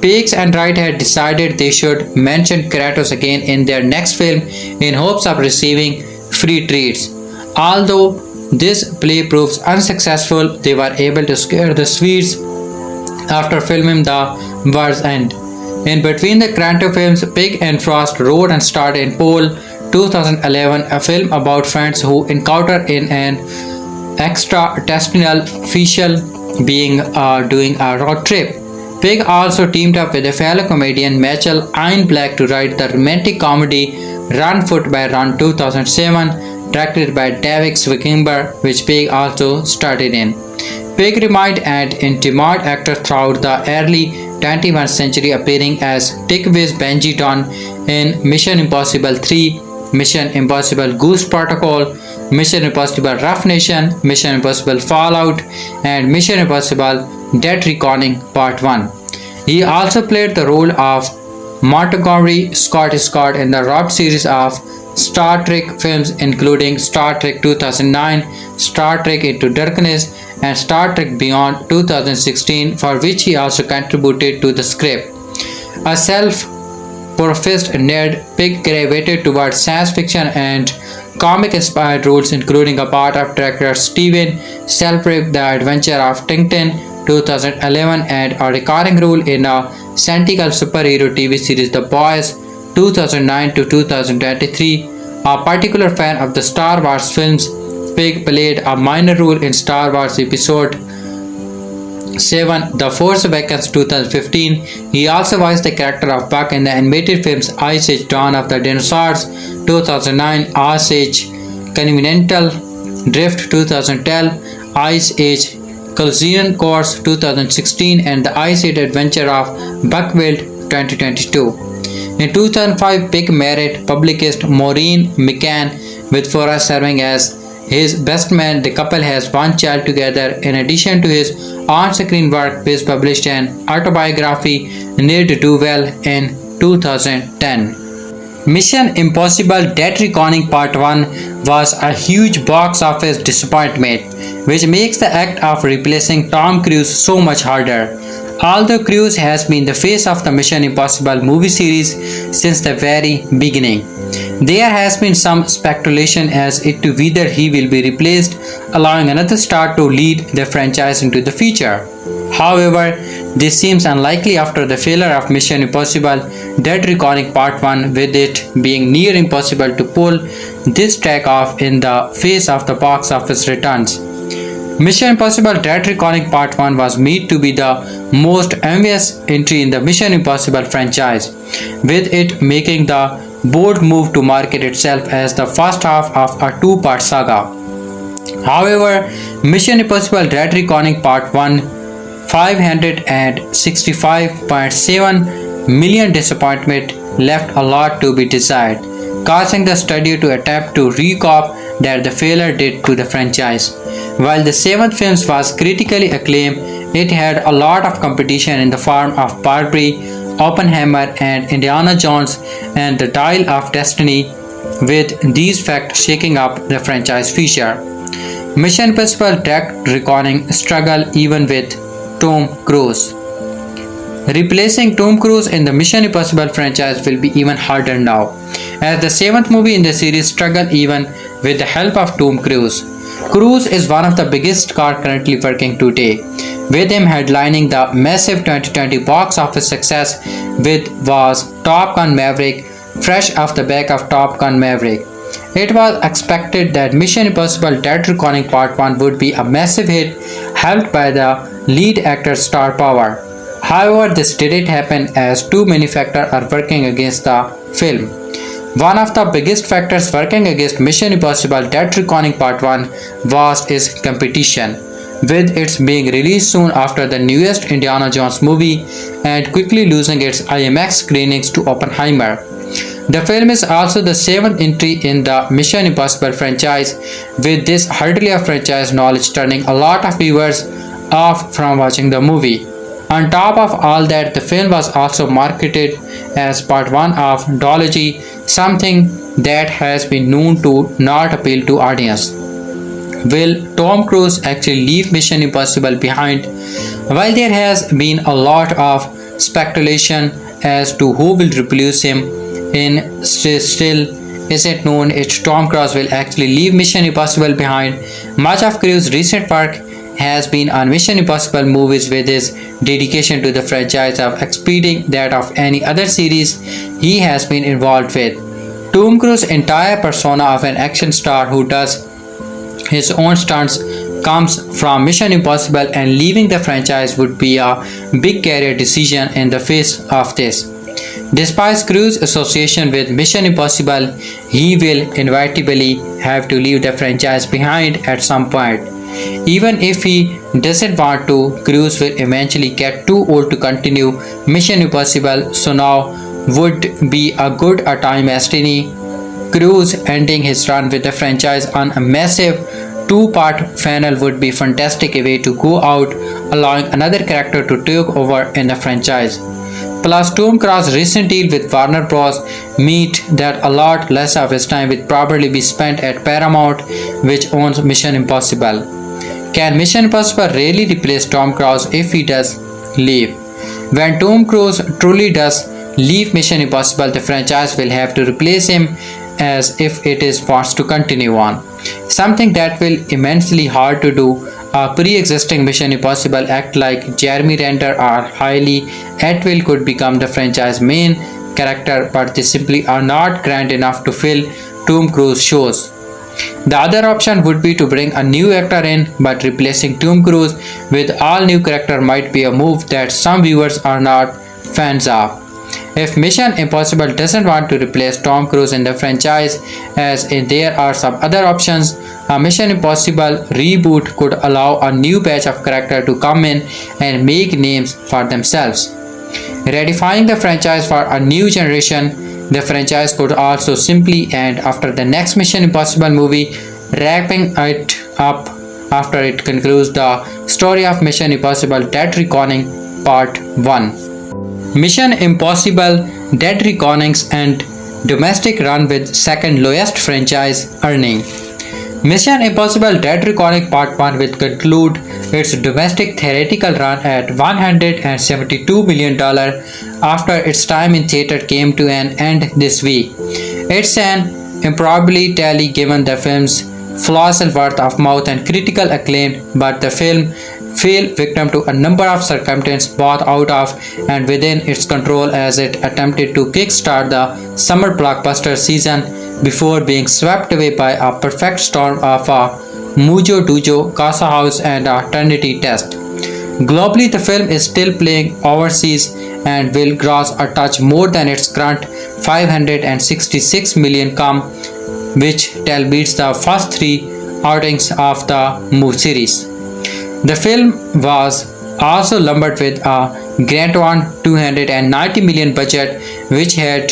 Pegg and Wright had decided they should mention Kratos again in their next film in hopes of receiving free treats. Although this play proves unsuccessful, they were able to scare the Swedes after filming The War's End. In between the Kratos films, Pegg and Frost wrote and starred in Pole 2011, a film about friends who encounter in an extraterrestrial official being doing a road trip. Pegg also teamed up with a fellow comedian Mitchell Ian Black to write the romantic comedy Run Foot by Run 2007, directed by David Wickenber, which Pegg also starred in. Pegg remained an in-demand actor throughout the early 21st century, appearing as Dick Wiz Benji Don in Mission Impossible 3, Mission Impossible Goose Protocol, Mission Impossible Rough Nation, Mission Impossible Fallout, and Mission Impossible Dead Reckoning Part 1. He also played the role of Montgomery Scott in the Rob series of Star Trek films including Star Trek 2009, Star Trek Into Darkness, and Star Trek Beyond 2016, for which he also contributed to the script. A self-professed nerd, Pegg gravitated towards science fiction and comic-inspired roles, including a part of director Steven Spielberg's The Adventure of Tintin 2011 and a recurring role in a satirical superhero TV series The Boys 2009 to 2023. A particular fan of the Star Wars films, Pegg played a minor role in Star Wars Episode 7 The Force Awakens 2015. He also voiced the character of Buck in the animated films Ice Age Dawn of the Dinosaurs 2009, Ice Age Continental Drift 2012, Ice Age Collision Course 2016, and the Ice Age Adventure of Buckwild 2022. In 2005, Pegg married publicist Maureen McCann, with Forrest serving as his best man. The couple has one child together. In addition to his on-screen work, Pegg published an autobiography, Need to Do Well, in 2010. Mission Impossible Dead Reckoning Part 1 was a huge box office disappointment, which makes the act of replacing Tom Cruise so much harder. Although Cruise has been the face of the Mission Impossible movie series since the very beginning, there has been some speculation as to whether he will be replaced, allowing another star to lead the franchise into the future. However, this seems unlikely after the failure of Mission Impossible Dead Reckoning Part 1, with it being near impossible to pull this track off in the face of the box office returns. Mission Impossible Dead Reckoning Part 1 was made to be the most ambitious entry in the Mission Impossible franchise, with it making the bold move to market itself as the first half of a two-part saga. However, Mission Impossible Dead Reckoning Part 1 $565.7 million disappointment left a lot to be desired, causing the studio to attempt to recoup that the failure did to the franchise. While the seventh film was critically acclaimed, it had a lot of competition in the form of Barbie, Oppenheimer, and Indiana Jones and the Dial of Destiny, with these facts shaking up the franchise future. Mission Impossible Dead Reckoning struggled even with Tom Cruise. Replacing Tom Cruise in the Mission Impossible franchise will be even harder now, as the seventh movie in the series struggled even with the help of Tom Cruise. Cruise is one of the biggest stars currently working today, with him headlining the massive 2020 box office success with was Top Gun Maverick, fresh off the back of Top Gun Maverick. It was expected that Mission Impossible Dead Reckoning Part 1 would be a massive hit, helped by the lead actor's star power. However, this didn't happen as too many factors are working against the film. One of the biggest factors working against Mission Impossible Dead Reckoning Part 1 was its competition, with its being released soon after the newest Indiana Jones movie and quickly losing its IMAX screenings to Oppenheimer. The film is also the seventh entry in the Mission Impossible franchise, with this hardly franchise knowledge turning a lot of viewers off from watching the movie. On top of all that, the film was also marketed as part 1 of duology, something that has been known to not appeal to audience. Will Tom Cruise actually leave Mission Impossible behind? While there has been a lot of speculation as to who will replace him, still isn't known if Tom Cruise will actually leave Mission Impossible behind. Much of Cruise's recent work has been on Mission Impossible movies, with his dedication to the franchise of exceeding that of any other series he has been involved with. Tom Cruise's entire persona of an action star who does his own stunts comes from Mission Impossible, and leaving the franchise would be a big career decision in the face of this. Despite Cruise's association with Mission Impossible, he will inevitably have to leave the franchise behind at some point. Even if he doesn't want to, Cruise will eventually get too old to continue Mission Impossible, so now would be a good a time as any. Cruise ending his run with the franchise on a massive two-part finale would be a fantastic way to go out, allowing another character to take over in the franchise. Plus, Tom Cruise's recent deal with Warner Bros. Meant that a lot less of his time would probably be spent at Paramount, which owns Mission Impossible. Can Mission Impossible really replace Tom Cruise if he does leave? When Tom Cruise truly does leave Mission Impossible, the franchise will have to replace him as if it is wants to continue on. Something that will immensely hard to do. A pre-existing Mission Impossible act like Jeremy Renner or Hayley Atwell could become the franchise main character, but they simply are not grand enough to fill Tom Cruise shoes. The other option would be to bring a new actor in, but replacing Tom Cruise with all new character might be a move that some viewers are not fans of. If Mission Impossible doesn't want to replace Tom Cruise in the franchise, as in there are some other options, a Mission Impossible reboot could allow a new batch of characters to come in and make names for themselves. Redefining the franchise for a new generation, the franchise could also simply end after the next Mission Impossible movie, wrapping it up after it concludes the story of Mission Impossible Dead Reckoning Part 1. Mission Impossible Dead Reckoning's and domestic run with second lowest franchise earning. Mission Impossible Dead Reckoning Part 1 will conclude its domestic theatrical run at $172 million after its time in theater came to an end this week. It's an improbably tally given the film's colossal word of mouth and critical acclaim, but the film fell victim to a number of circumstances both out of and within its control as it attempted to kickstart the summer blockbuster season before being swept away by a perfect storm of a Mujo Dujo, Casa House and a Trinity test. Globally, the film is still playing overseas and will gross a touch more than its current $566 million which beats the first three outings of the movie series. The film was also lumbered with a grand $290 million budget, which had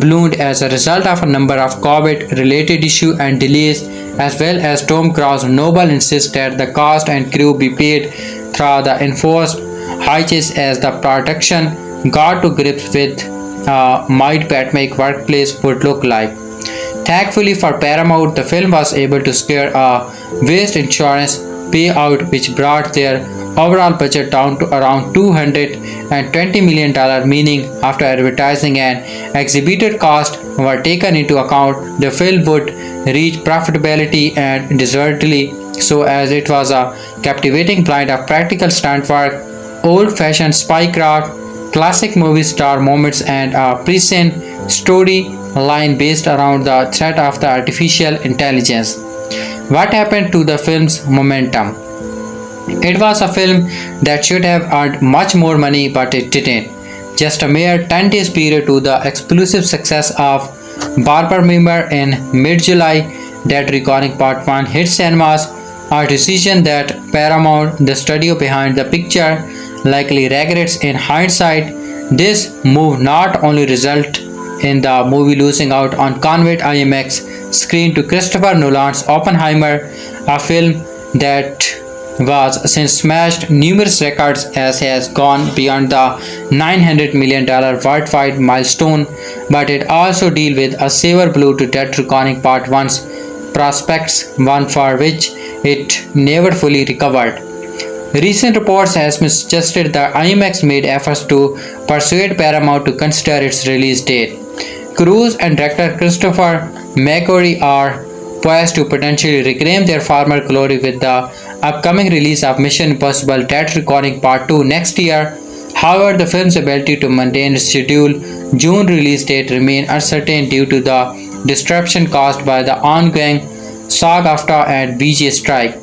ballooned as a result of a number of COVID-related issues and delays, as well as Tom Cruise's noble insist that the cast and crew be paid through the enforced hitches as the production got to grips with mid-pandemic workplace would look like. Thankfully for Paramount, the film was able to scare a waste insurance payout which brought their overall budget down to around $220 million, meaning after advertising and exhibited costs were taken into account, the film would reach profitability and deservedly so, as it was a captivating blend of practical stunt work, old-fashioned spycraft, classic movie star moments and a prescient storyline based around the threat of the artificial intelligence. What happened to the film's momentum? It was a film that should have earned much more money, but it didn't. Just a mere 10 days period to the explosive success of Barber Member in mid-July, Dead Reckoning Part 1 hit cinemas, a decision that Paramount, the studio behind the picture, likely regrets in hindsight. This move not only resulted in the movie losing out on convenient IMAX screen to Christopher Nolan's Oppenheimer, a film that was since smashed numerous records as has gone beyond the $900 million worldwide milestone, but it also deals with a savor blow to Dead Reckoning Part 1's prospects, one for which it never fully recovered. Recent reports have suggested that IMAX made efforts to persuade Paramount to consider its release date. Cruise and director Christopher McQuarrie are poised to potentially reclaim their former glory with the upcoming release of Mission Impossible Dead Reckoning Part 2 next year. However, the film's ability to maintain its scheduled June release date remains uncertain due to the disruption caused by the ongoing SAG-AFTRA and VJ strike.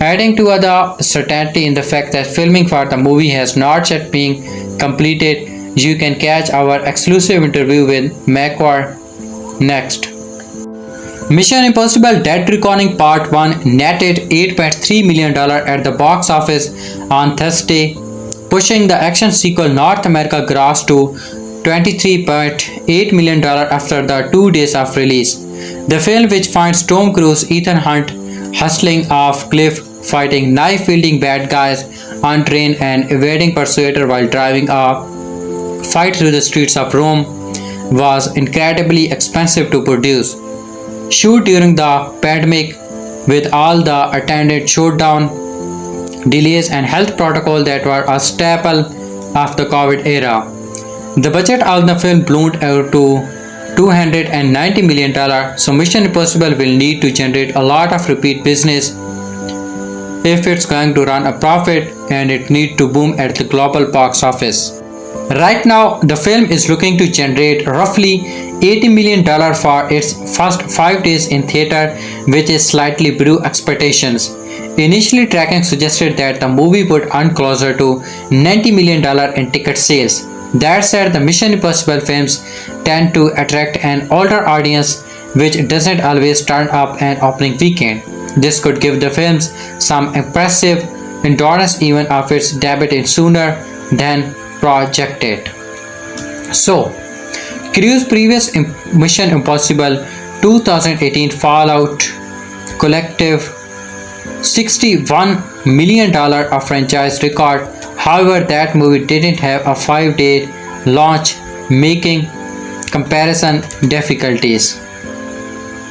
Adding to the certainty in the fact that filming for the movie has not yet been completed, you can catch our exclusive interview with McQuarrie next. Mission Impossible Dead Reckoning Part 1 netted $8.3 million at the box office on Thursday, pushing the action sequel North America gross to $23.8 million after the 2 days of release. The film, which finds Tom Cruise, Ethan Hunt hustling off cliff, fighting knife-wielding bad guys, untrained and evading pursuer while driving a fight through the streets of Rome was incredibly expensive to produce. Shoot during the pandemic with all the attendant shutdown, delays and health protocol that were a staple of the COVID era. The budget of the film ballooned out to $290 million, so Mission Impossible will need to generate a lot of repeat business if it's going to run a profit, and it needs to boom at the global box office. Right now, the film is looking to generate roughly $80 million for its first 5 days in theater, which is slightly below expectations. Initially, tracking suggested that the movie would earn closer to $90 million in ticket sales. That said, the Mission Impossible films tend to attract an older audience, which doesn't always turn up an opening weekend. This could give the films some impressive endurance even if its debut in sooner than projected. So, Cruise's previous Mission Impossible 2018 Fallout collective $61 million of franchise record. However, that movie didn't have a 5-day launch, making comparison difficulties.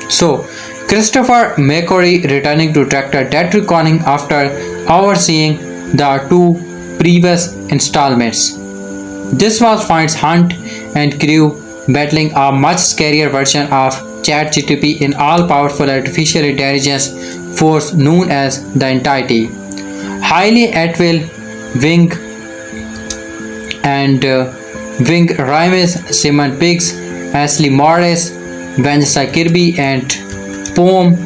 So, Christopher McQuarrie returning to director Dead Reckoning after overseeing the 2 previous installments. This was finds Hunt and crew battling a much scarier version of ChatGPT in all-powerful artificial intelligence force known as the Entity. Hayley Atwell, Ving Rhames, Simon Pegg, Ashley Morris, Vanessa Kirby, and Poem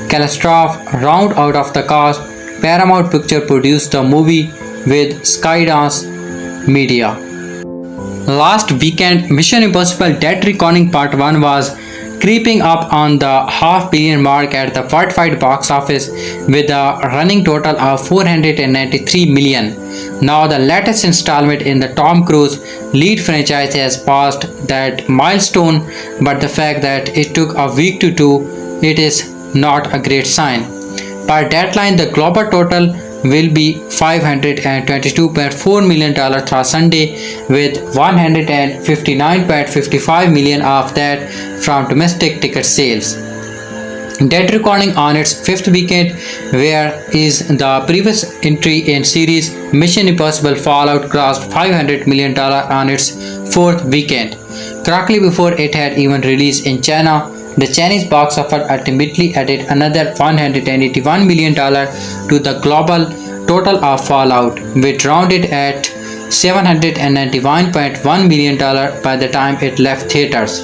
Calistrophe round out of the cast. Paramount Picture produced the movie with Skydance Media. Last weekend, Mission Impossible Dead Reckoning Part 1 was creeping up on the $500 million mark at the worldwide box office with a running total of $493 million. Now the latest installment in the Tom Cruise lead franchise has passed that milestone, but the fact that it took a week to do it is not a great sign. Per deadline, the global total will be $522.4 million through Sunday, with $159.55 million of that from domestic ticket sales. Dead Reckoning on its 5th weekend, whereas the previous entry in series Mission Impossible Fallout crossed $500 million on its 4th weekend. Quickly before it had even released in China, the Chinese box office ultimately added another $181 million to the global total of Fallout, which rounded at $791.1 million by the time it left theaters.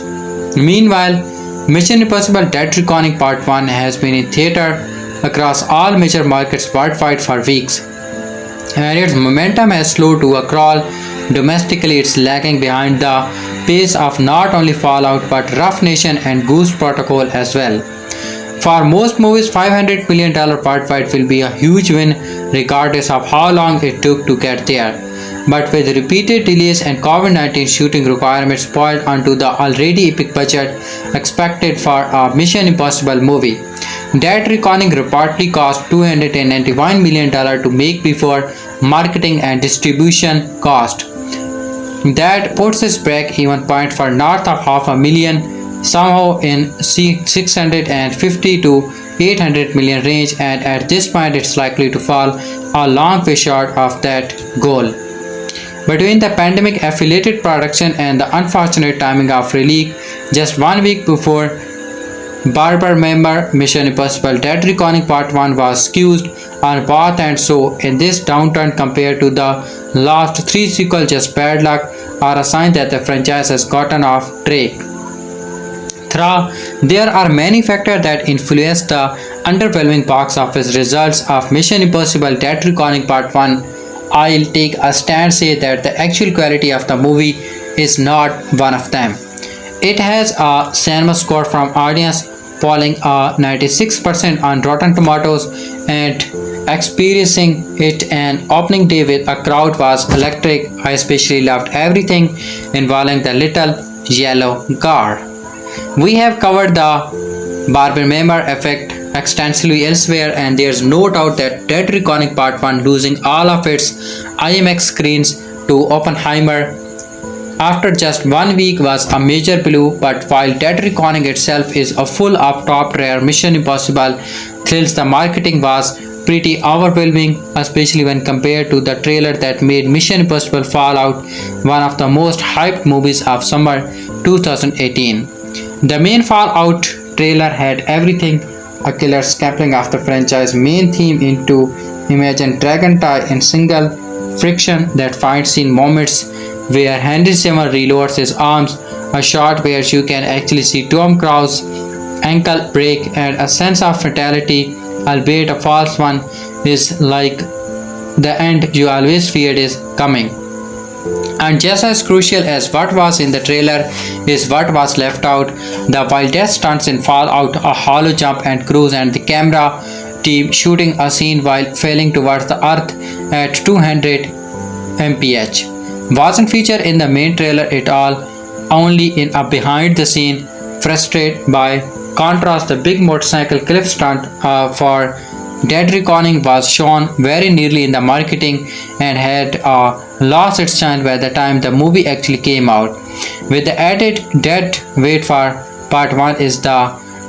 Meanwhile, Mission Impossible Dead Reckoning Part 1 has been in theater across all major markets worldwide for weeks, and its momentum has slowed to a crawl. Domestically, it's lagging behind the pace of not only Fallout but Rough Nation and Goose Protocol as well. For most movies, $500 million worldwide will be a huge win regardless of how long it took to get there. But with repeated delays and COVID-19 shooting requirements spoiled onto the already epic budget expected for a Mission Impossible movie, Dead Reckoning reportedly cost $291 million to make before marketing and distribution cost. That puts its break-even point for north of $500,000, somehow in $650 to $800 million range, and at this point it's likely to fall a long way short of that goal. Between the pandemic-affiliated production and the unfortunate timing of release just 1 week before Barber member, Mission Impossible Dead Reckoning Part 1 was skewed on both ends, so in this downturn compared to the last 3 sequels, just bad luck or a sign that the franchise has gotten off track. There are many factors that influence the underwhelming box office results of Mission Impossible Dead Reckoning Part 1. I'll take a stand say that the actual quality of the movie is not one of them. It has a cinema score from audience polling a 96% on Rotten Tomatoes, and experiencing it an opening day with a crowd was electric. I especially loved everything involving the little yellow car. We have covered the Barber member effect extensively elsewhere, and there's no doubt that Dead Reckoning Part 1 losing all of its IMAX screens to Oppenheimer after just 1 week was a major blow, but while Dead Reckoning itself is a full of top tier Mission Impossible thrills, the marketing was pretty overwhelming, especially when compared to the trailer that made Mission Impossible Fallout one of the most hyped movies of summer 2018. The main Fallout trailer had everything: a killer scampering of the franchise's main theme into Imagine Dragon tie in single friction, that fight scene moments where Henry Zimmer reloads his arms, a shot where you can actually see Tom Cruise's ankle break, and a sense of fatality, albeit a false one, is like the end you always feared is coming. And just as crucial as what was in the trailer is what was left out: the wildest stunts in Fallout, a hollow jump and cruise, and the camera team shooting a scene while failing towards the earth at 200 mph wasn't featured in the main trailer at all, only in a behind the scene. Frustrated by contrast, the big motorcycle cliff stunt for Dead Reckoning was shown very nearly in the marketing and had lost its shine by the time the movie actually came out. With the added dead weight for part 1 is the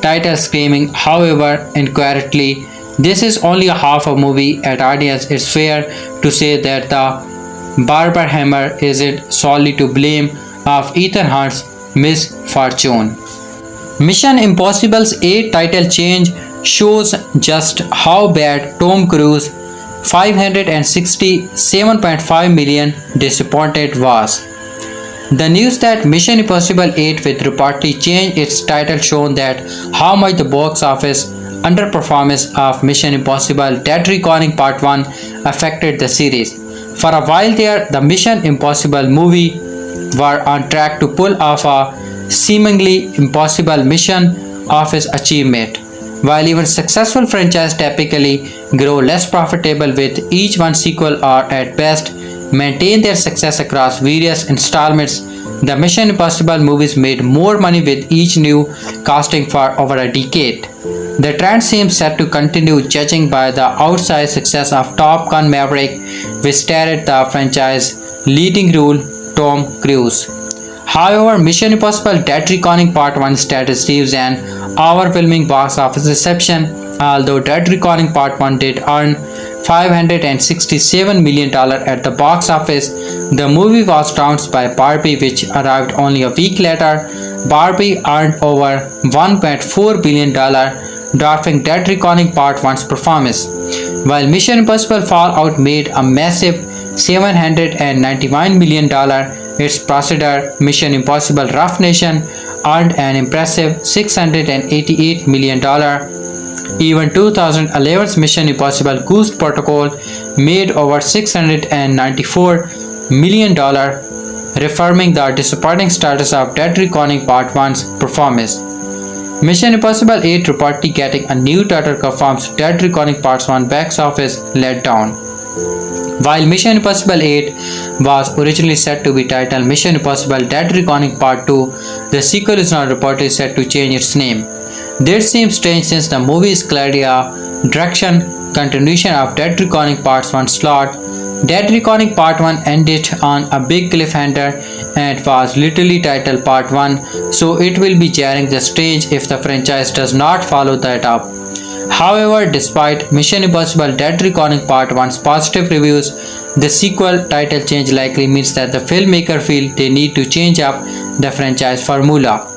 title screaming, however incorrectly, this is only a half a movie at audience. It's fair to say that the Barber Hammer isn't solely to blame of Ethan Hunt's misfortune. Mission Impossible's 8 title change shows just how bad Tom Cruise 567.5 million disappointed was. The news that Mission Impossible 8 will reportedly change its title shown that how much the box office underperformance of Mission Impossible Dead Reckoning Part 1 affected the series. For a while there, the Mission Impossible movie were on track to pull off a seemingly impossible mission office achievement. While even successful franchises typically grow less profitable with each one sequel or at best maintain their success across various installments, the Mission Impossible movies made more money with each new casting for over a decade. The trend seems set to continue, judging by the outsized success of Top Gun Maverick, which starred the franchise's leading role, Tom Cruise. However, Mission Impossible Dead Reckoning Part 1 instead receives an overwhelming box office reception. Although Dead Reckoning Part 1 did earn $567 million at the box office, the movie was trounced by Barbie, which arrived only a week later. Barbie earned over $1.4 billion, dwarfing Dead Reckoning Part 1's performance. While Mission Impossible Fallout made a massive $791 million, its predecessor Mission Impossible Rough Nation earned an impressive $688 million. Even 2011's Mission Impossible Ghost Protocol made over $694 million, reaffirming the disappointing status of Dead Reckoning Part 1's performance. Mission Impossible 8 reportedly getting a new title confirms Dead Reckoning Part 1 box office letdown. While Mission Impossible 8 was originally set to be titled Mission Impossible Dead Reckoning Part 2, the sequel is now reportedly set to change its name. This seems strange since the movie is clearly a direction continuation of Dead Reckoning Part 1 slot. Dead Reckoning Part 1 ended on a big cliffhanger and was literally titled Part 1, so it will be jarring the strange if the franchise does not follow that up. However, despite Mission Impossible Dead Reckoning Part 1's positive reviews, the sequel title change likely means that the filmmaker feel they need to change up the franchise formula.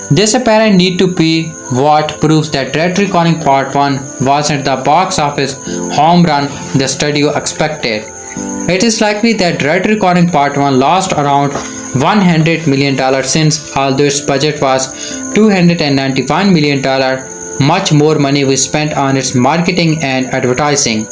This apparent need to be what proves that Dead Reckoning Part 1 wasn't the box office home run the studio expected. It is likely that Dead Reckoning Part 1 lost around $100 million since, although its budget was $291 million, much more money was spent on its marketing and advertising.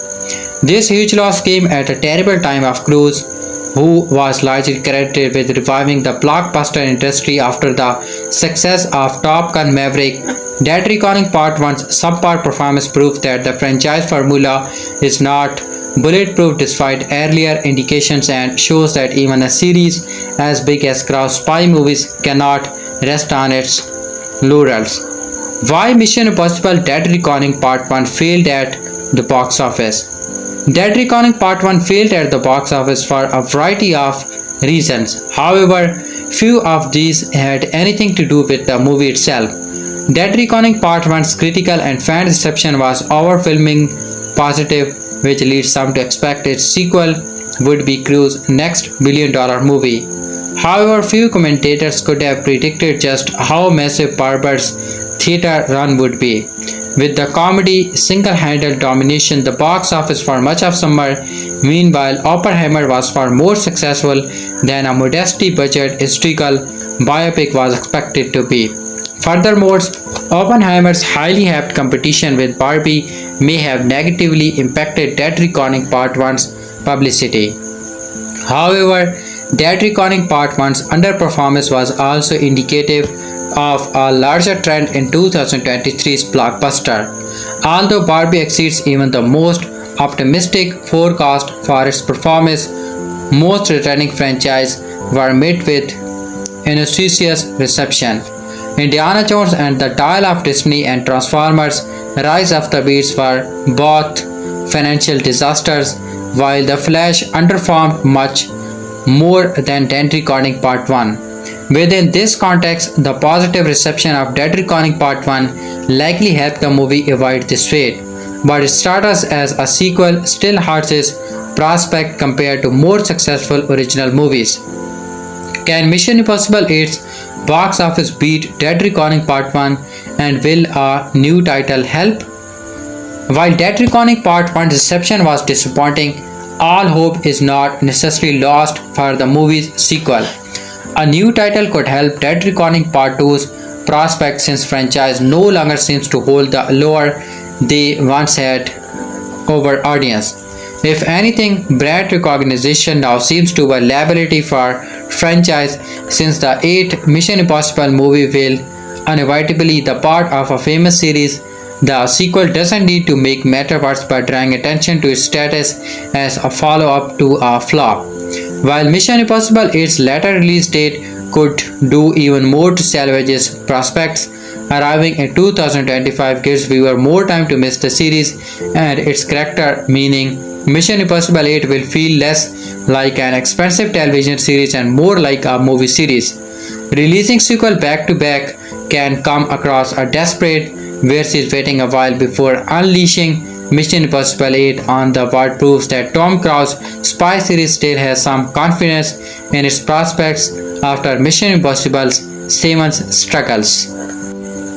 This huge loss came at a terrible time of Cruise, who was largely credited with reviving the blockbuster industry after the success of Top Gun Maverick. Dead Reckoning Part 1's subpar performance proved that the franchise formula is not bulletproof despite earlier indications, and shows that even a series as big as Cruise spy movies cannot rest on its laurels. Why Mission Impossible Dead Reckoning Part 1 failed at the box office? Dead Reckoning Part 1 failed at the box office for a variety of reasons. However, few of these had anything to do with the movie itself. Dead Reckoning Part 1's critical and fan reception was overwhelming positive, which leads some to expect its sequel would be Cruise's next billion-dollar movie. However, few commentators could have predicted just how massive Barber's theater run would be. With the comedy single-handed domination the box office for much of summer, meanwhile Oppenheimer was far more successful than a modesty budget historical biopic was expected to be. Furthermore, Oppenheimer's highly hyped competition with Barbie may have negatively impacted Dead Reckoning Part 1's publicity. However, Dead Reckoning Part 1's underperformance was also indicative of a larger trend in 2023's blockbuster. Although Barbie exceeds even the most optimistic forecast for its performance, most returning franchises were met with inauspicious reception. Indiana Jones and the Dial of Destiny and Transformers Rise of the Beasts were both financial disasters, while The Flash underperformed much more than Dead Reckoning Part 1. Within this context, the positive reception of Dead Reckoning Part 1 likely helped the movie avoid this fate, but its status as a sequel still hurts its prospect compared to more successful original movies. Can Mission Impossible 8's box office beat Dead Reckoning Part 1, and will a new title help? While Dead Reckoning Part 1's reception was disappointing, all hope is not necessarily lost for the movie's sequel. A new title could help Dead Reckoning Part 2's prospects since franchise no longer seems to hold the allure they once had over audience. If anything, brand recognition now seems to be a liability for franchise since the 8th Mission Impossible movie will inevitably be part of a famous series. The sequel doesn't need to make matter worse by drawing attention to its status as a follow-up to a flop. While Mission Impossible 8's later release date could do even more to salvage its prospects, arriving in 2025 gives viewers more time to miss the series and its character, meaning Mission Impossible 8 will feel less like an expensive television series and more like a movie series. Releasing sequel back-to-back can come across a desperate versus waiting a while before unleashing Mission Impossible 8 on the world proves that Tom Cruise's spy series still has some confidence in its prospects after Mission Impossible 7's struggles.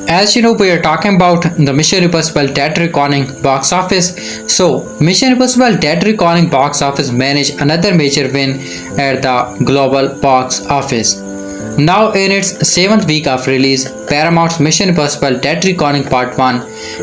As you know, we are talking about the Mission Impossible Dead Reckoning box office. So, Mission Impossible Dead Reckoning box office managed another major win at the global box office. Now in its 7th week of release, Paramount's Mission Impossible Dead Reckoning Part 1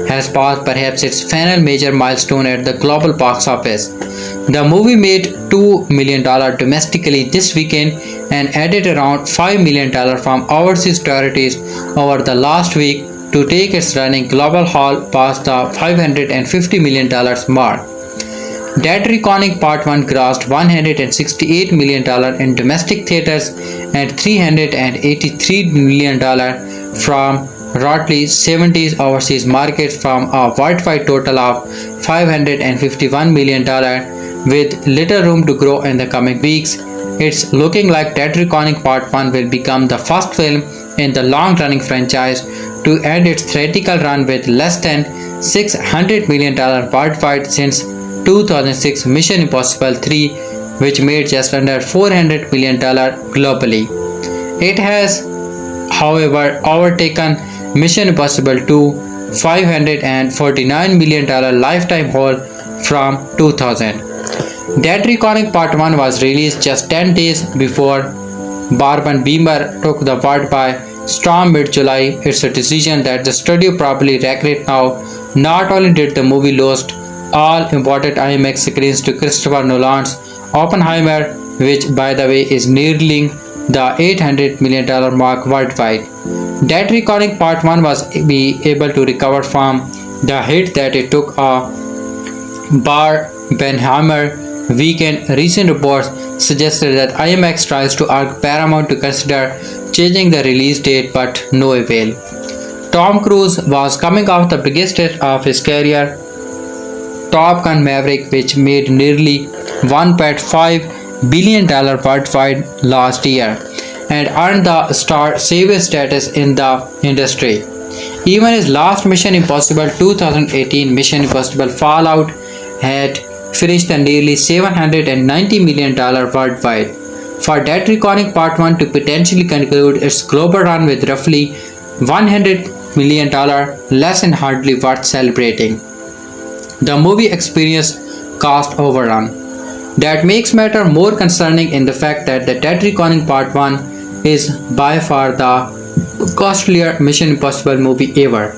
has passed perhaps its final major milestone at the global box office. The movie made $2 million domestically this weekend and added around $5 million from overseas territories over the last week to take its running global haul past the $550 million mark. Dead Reckoning Part 1 grossed $168 million in domestic theaters and $383 million from roughly 70 overseas markets from a worldwide total of $551 million. With little room to grow in the coming weeks, it's looking like Dead Reckoning Part 1 will become the first film in the long-running franchise to end its theatrical run with less than $600 million worldwide since 2006 Mission Impossible 3, which made just under $400 million globally. It has, however, overtaken Mission Impossible 2 $549 million lifetime haul from 2000. Dead Reckoning Part 1 was released just 10 days before Barbie Beamer took the world by storm mid-July. It's a decision that the studio probably regret now. Not only did the movie lost all important IMAX screens to Christopher Nolan's Oppenheimer, which by the way is nearing the $800 million mark worldwide, Dead Reckoning Part 1 was able to recover from the hit that it took a Barbenheimer weekend. Recent reports suggested that IMAX tries to urge Paramount to consider changing the release date, but no avail. Tom Cruise was coming off the biggest hit of his career Top Gun Maverick, which made nearly $1.5 billion worldwide last year and earned the star saver status in the industry. Even his last Mission Impossible 2018 Mission Impossible Fallout had finished the nearly $790 million worldwide. For Dead Reckoning Part 1 to potentially conclude its global run with roughly $100 million less and hardly worth celebrating. The movie experienced cost overrun. That makes matter more concerning in the fact that the Dead Reckoning Part 1 is by far the costlier Mission Impossible movie ever.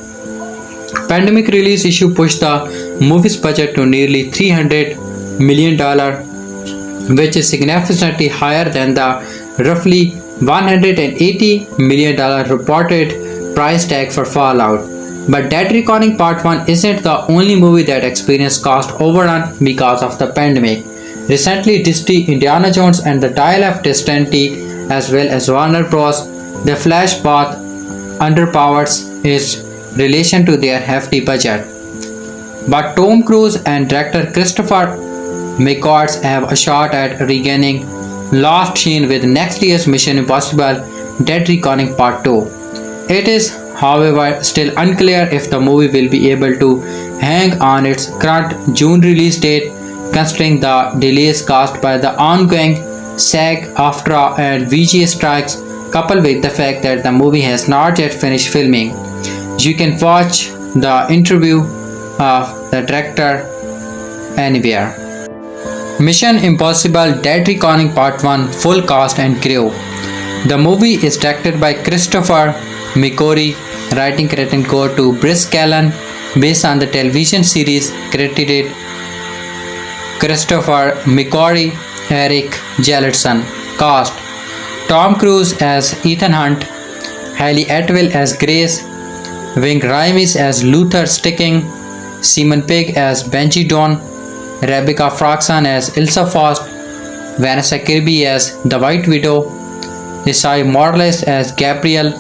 Pandemic release issue pushed the movie's budget to nearly $300 million, which is significantly higher than the roughly $180 million reported price tag for Fallout. But Dead Reckoning Part 1 isn't the only movie that experienced cost overrun because of the pandemic. Recently, Disney, Indiana Jones and the Dial of Destiny, as well as Warner Bros. The Flash both underpowers its relation to their hefty budget. But Tom Cruise and director Christopher McQuarrie have a shot at regaining lost sheen with next year's Mission Impossible Dead Reckoning Part 2. It is, however, still unclear if the movie will be able to hang on its current June release date, considering the delays caused by the ongoing SAG-AFTRA and VGA strikes, coupled with the fact that the movie has not yet finished filming. You can watch the interview of the director anywhere. Mission Impossible Dead Reckoning Part 1 Full Cast and Crew. The movie is directed by Christopher McQuarrie, writing credit and go to Brice Callan, based on the television series credited Christopher McQuarrie, Eric Jellison. Cast: Tom Cruise as Ethan Hunt, Hayley Atwell as Grace, Ving Rhames as Luther Sticking, Simon Pegg as Benji Dawn, Rebecca Ferguson as Ilsa Faust, Vanessa Kirby as the White Widow, Isai Morales as Gabriel,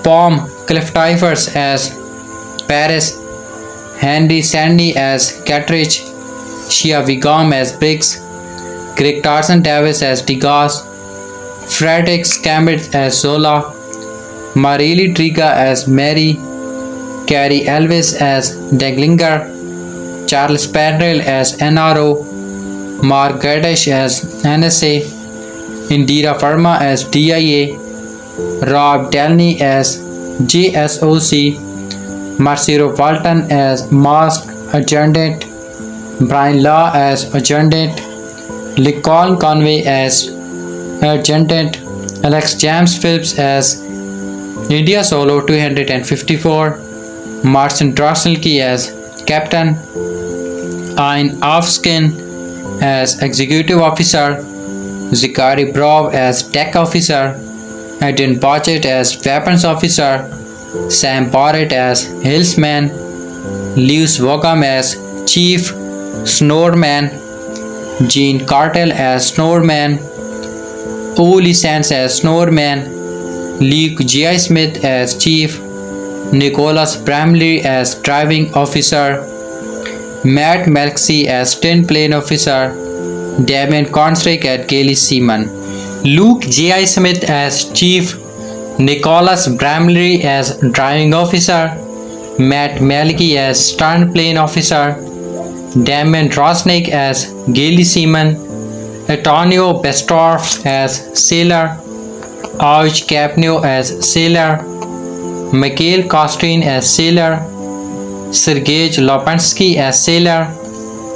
Pom Cliftyfers as Paris, Henry Sandney as Catridge, Shia Vigam as Briggs, Greg Tarzan Davis as Degas, Frederick Scambit as Zola, Marily Triga as Mary, Carrie Elvis as Daglinger, Charles Parnell as NRO, Mark Gadish as NSA, Indira Verma as DIA, Rob Delney as JSOC, Marcelo Walton as Masked Adjutant, Brian Law as Adjutant, Lincoln Conway as Adjutant, Alex James Phillips as India Solo 254, Marcin Drosselke as Captain, Ayn Afskin as Executive Officer, Zachary Brov as Tech Officer, Adrian Bochet as Weapons Officer, Sam Barrett as Hillsman, Lewis Wogam as Chief Snoreman, Gene Cartel as Snoreman, Oli Sands as Snoreman, Luke G.I. Smith as Chief, Nicholas Bramley as Driving Officer, Matt Melksey as Tin Plane Officer, Damien Consrick as Gailey Seaman, Luke J.I. Smith as Chief, Nicholas Bramley as Driving Officer, Matt Melky as Stern Plane Officer, Damien Rosnick as Gailey Seaman, Antonio Bestorff as Sailor, Auj Capneau as Sailor, Mikhail Kostrin as Sailor, Sergej Lopansky as Sailor,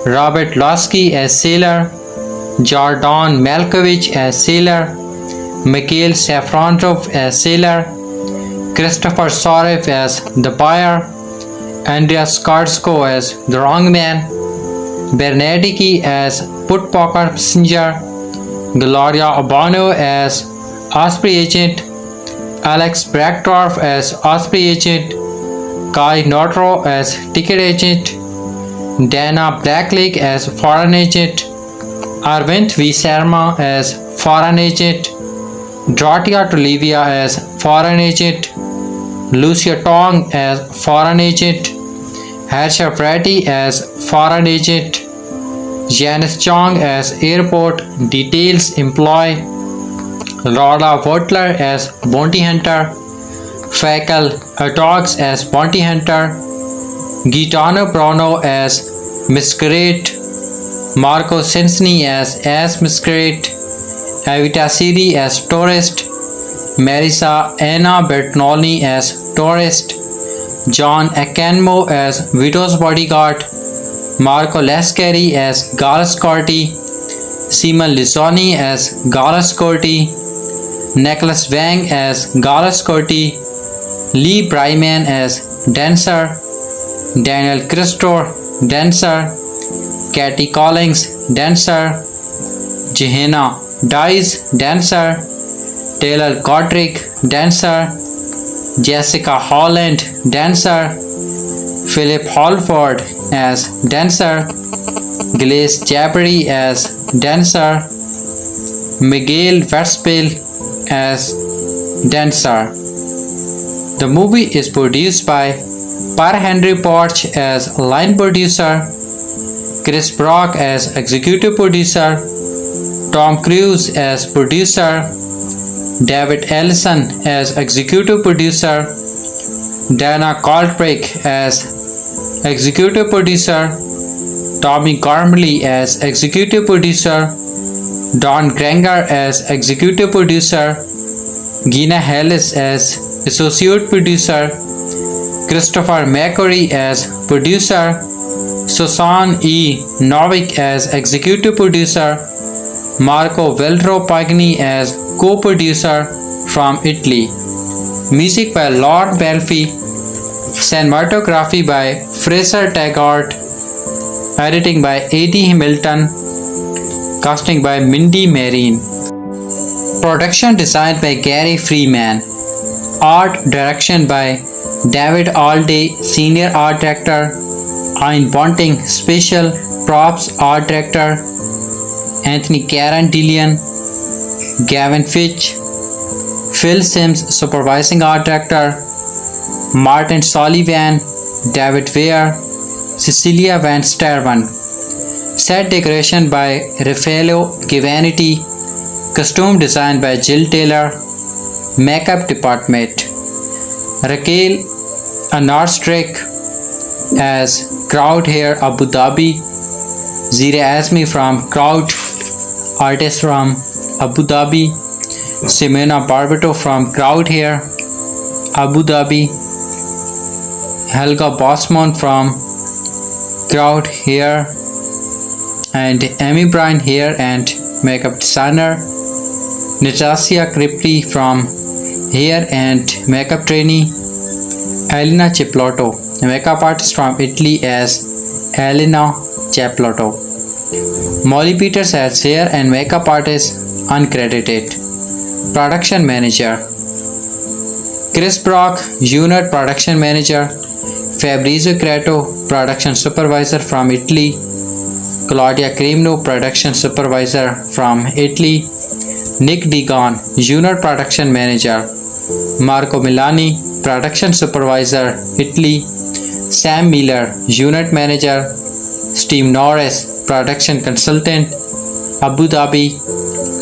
Robert Losky as Sailor, Jordan Malkovich as Sailor, Mikhail Safronov as Sailor, Christopher Sorev as the Buyer, Andreas Skarsko as the Wrong Man, Bernadicki as Putpocker Passenger, Gloria Obono as Osprey Agent, Alex Brackdorf as Osprey Agent, Kai Notro as Ticket Agent, Dana Blacklake as Foreign Agent, Arvind V. Sharma as Foreign Agent, Drotia Tolivia as Foreign Agent, Lucia Tong as Foreign Agent, Harsha Freddy as foreign agent, Janice Chong as airport details employee, Laura Butler as bounty hunter, Fakel Attox as bounty hunter, Gaetano Bruno as Masquerade, Marco Cincini as Masquerade, Evita Siri as tourist, Marisa Anna Bertolini as tourist, John Acanmo as widow's bodyguard, Marco Lascari as Gallus Corti, Simon Lissoni as Gallus Corti, Nicholas Wang as Gallus Corti, Lee Bryman as dancer, Daniel Christor dancer, Katie Collins dancer, Jehanna Dice dancer, Taylor Godric dancer, Jessica Holland dancer, Philip Holford as dancer, Glace Jabbery as dancer, Miguel Verspil as dancer. The movie is produced by Per Henry Porch as line producer, Chris Brock as executive producer, Tom Cruise as producer, David Ellison as executive producer, Dana Goldberg as executive producer, Tommy Gormley as executive producer, Don Granger as executive producer, Gina Hellis as associate producer, Christopher McQuarrie as producer, Susan E. Novick as executive producer, Marco Veltro Pagni as co-producer from Italy. Music by Lord Belfi, cinematography by Fraser Taggart, editing by A.D. Hamilton, casting by Mindy Marine. Production design by Gary Freeman. Art direction by David Alday, Senior Art Director, Ian Bunting, Special Props Art Director, Anthony Carandillion, Gavin Fitch, Phil Sims, Supervising Art Director, Martin Sullivan, David Weir, Cecilia Van Sterven. Set decoration by Raffaello Giovannitti, costume design by Jill Taylor, makeup department Raquel Anarstrik as Crowd Hair Abu Dhabi, Zira Azmi from Crowd Artist from Abu Dhabi, Simona Barbato from Crowd Hair Abu Dhabi, Helga Bosman from Crowd Hair, and Amy Bryan Hair and Makeup Designer, Natasha Kripke from Hair and Makeup Trainee, Elena Ciplotto, Makeup Artist from Italy as Elena Ciplotto, Molly Peters as Hair and Makeup Artist, uncredited. Production Manager Chris Brock, Unit Production Manager, Fabrizio Creto, Production Supervisor from Italy, Claudia Cremno, Production Supervisor from Italy, Nick Degon, Unit Production Manager, Marco Milani, Production Supervisor, Italy, Sam Miller, Unit Manager, Steve Norris, Production Consultant, Abu Dhabi,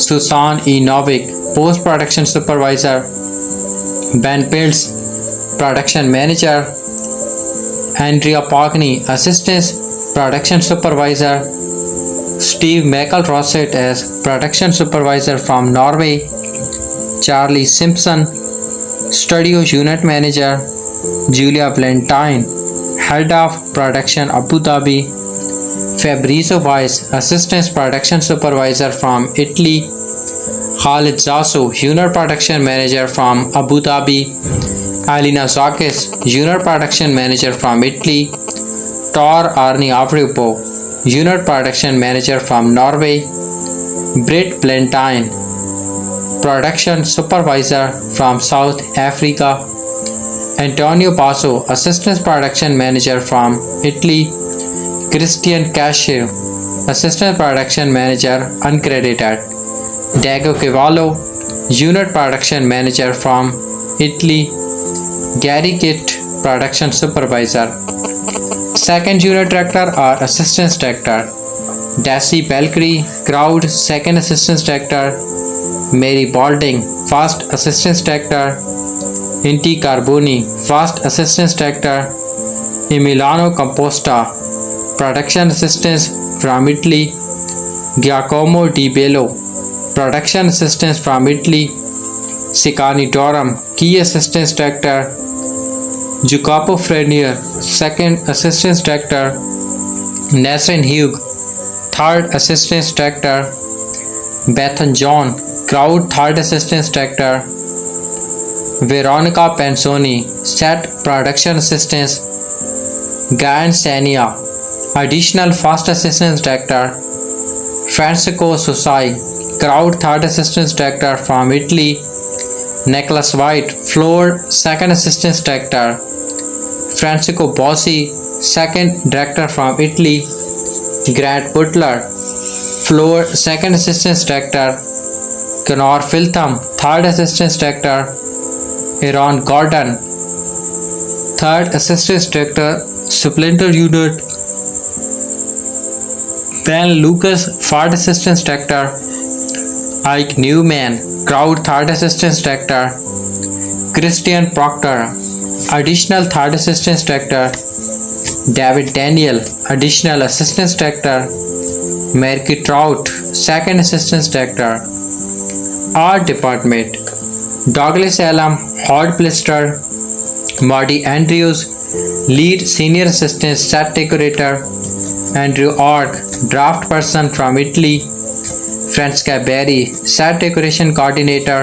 Susan E. Novick, Post-Production Supervisor, Ben Pills, Production Manager, Andrea Pagni, Assistant Production Supervisor, Steve McElrossett as Production Supervisor from Norway, Charlie Simpson, Studio Unit Manager, Julia Valentine, Head of Production Abu Dhabi, Fabrizio Weiss, Assistant Production Supervisor from Italy, Khalid Zasu, Unit Production Manager from Abu Dhabi, Alina Zakis, Unit Production Manager from Italy, Tor Arni Avrupo, Unit Production Manager from Norway, Britt Valentine, Production Supervisor from South Africa, Antonio Basso, Assistant Production Manager from Italy, Christian Cashew, Assistant Production Manager, uncredited, Dago Cavallo, Unit Production Manager from Italy, Gary Kitt, Production Supervisor. second junior director or assistant director. Daisy Belcree, crowd second assistant director. Mary Balding, first assistant director. Inti Carboni, first assistant director. Emiliano Composta, production assistants from Italy. Giacomo Di Bello, production assistants from Italy. Sicani Dorum, key assistant director. Jacopo Frenier, second assistant director. Nasrin Hugh, third assistant director. Bethan John, crowd third assistant director. Veronica Pensoni, set production assistants. Gan Sania, additional first assistant director. Francisco Sosai, crowd third assistant director from Italy. Nicholas White, floor second assistant director. Francisco Bossi, second director from Italy. Grant Butler, floor second assistant director. Connor Filtham, third assistant director. Aaron Gordon, third assistant director, Splinter Unit. Ben Lucas, fourth assistant director. Ike Newman, crowd third assistant director. Christian Proctor, additional third assistant director. David Daniel, additional assistant director. Merky Trout, second assistant director. Art department: Douglas Elam, Hod Blister. Marty Andrews, lead senior assistant set decorator. Andrew Ork, draft person from Italy. Francesca Berry, set decoration coordinator.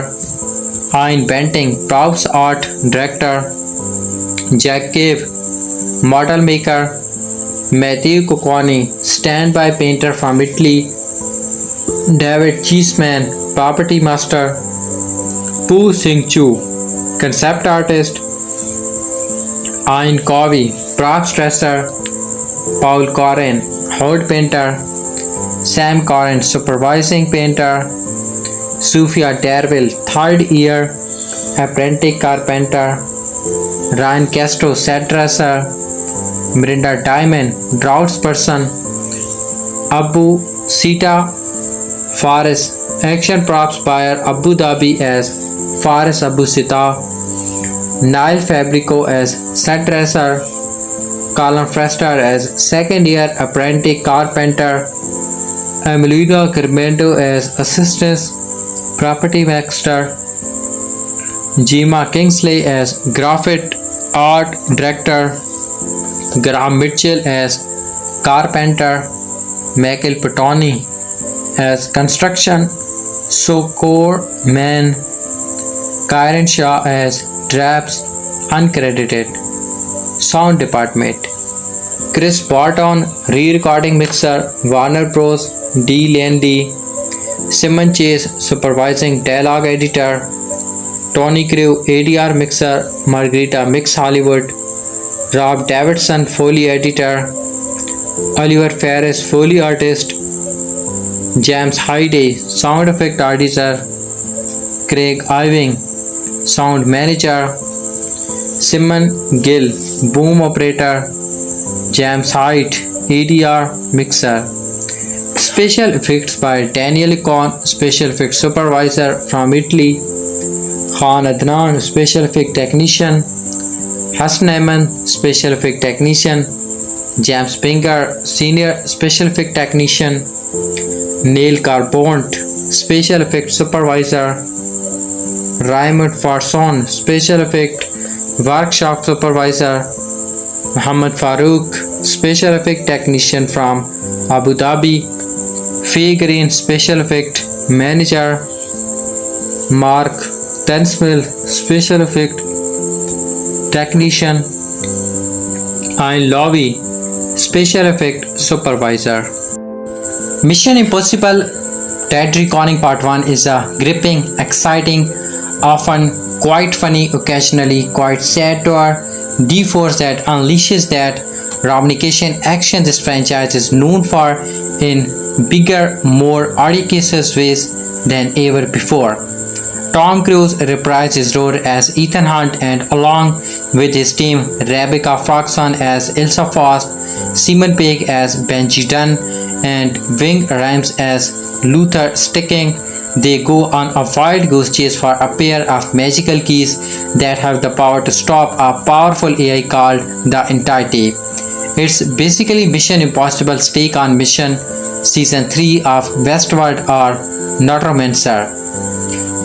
Ian Benting, props art director. Jack Cave, model maker. Matthew Kokwani, standby painter from Italy. David Cheeseman, property master. Poo Sing Chu, concept artist. Ian Covey, props dresser. Paul Corrin, hood painter. Sam Corrin, supervising painter. Sophia Derville, third year apprentice carpenter. Ryan Castro, set dresser. Mirinda Diamond, draftsperson. Abu Sita Faris, action props buyer Abu Dhabi as Faris Abu Sita. Niall Fabrico as set dresser. Colin Frester as second year apprentice carpenter. Emilina Carmento as assistant property master. Gemma Kingsley as graphic art director. Graham Mitchell as carpenter. Michael Patoni as construction Sokor man. Kyron Shaw as drafts uncredited. Sound department: Chris Barton, re-recording mixer, Warner Bros. D. Landy. Simon Chase, supervising dialogue editor. Tony Crew, ADR mixer, Margarita Mix Hollywood. Rob Davidson, Foley editor. Oliver Ferris, Foley artist. James Hyde, sound effect artister. Craig Irving, sound manager. Simon Gill, boom operator. James Hyde, ADR mixer. Special effects by Daniel Con, special effects supervisor from Italy. Khan Adnan, special effect technician. Hassan Ayman, special effect technician. James Pinger, senior special effect technician. Neil Carbont, special effect supervisor. Raymond Farson, special effect workshop supervisor. Muhammad Farooq, special effect technician from Abu Dhabi. Faye Green, special effect manager. Mark Tensmill, special effect technician. Ian Lobby, special effect supervisor. Mission Impossible Dead Reckoning Part 1 is a gripping, exciting, often quite funny, occasionally quite sad to our D-Force that unleashes that Romnication action this franchise is known for in bigger, more audacious ways than ever before. Tom Cruise reprised his role as Ethan Hunt, and along with his team, Rebecca Ferguson as Ilsa Faust, Simon Pegg as Benji Dunn, and Ving Rhames as Luther Sticking, they go on a wild goose chase for a pair of magical keys that have the power to stop a powerful AI called the Entity. It's basically Mission Impossible's take on Mission Season 3 of Westworld or Neuromancer.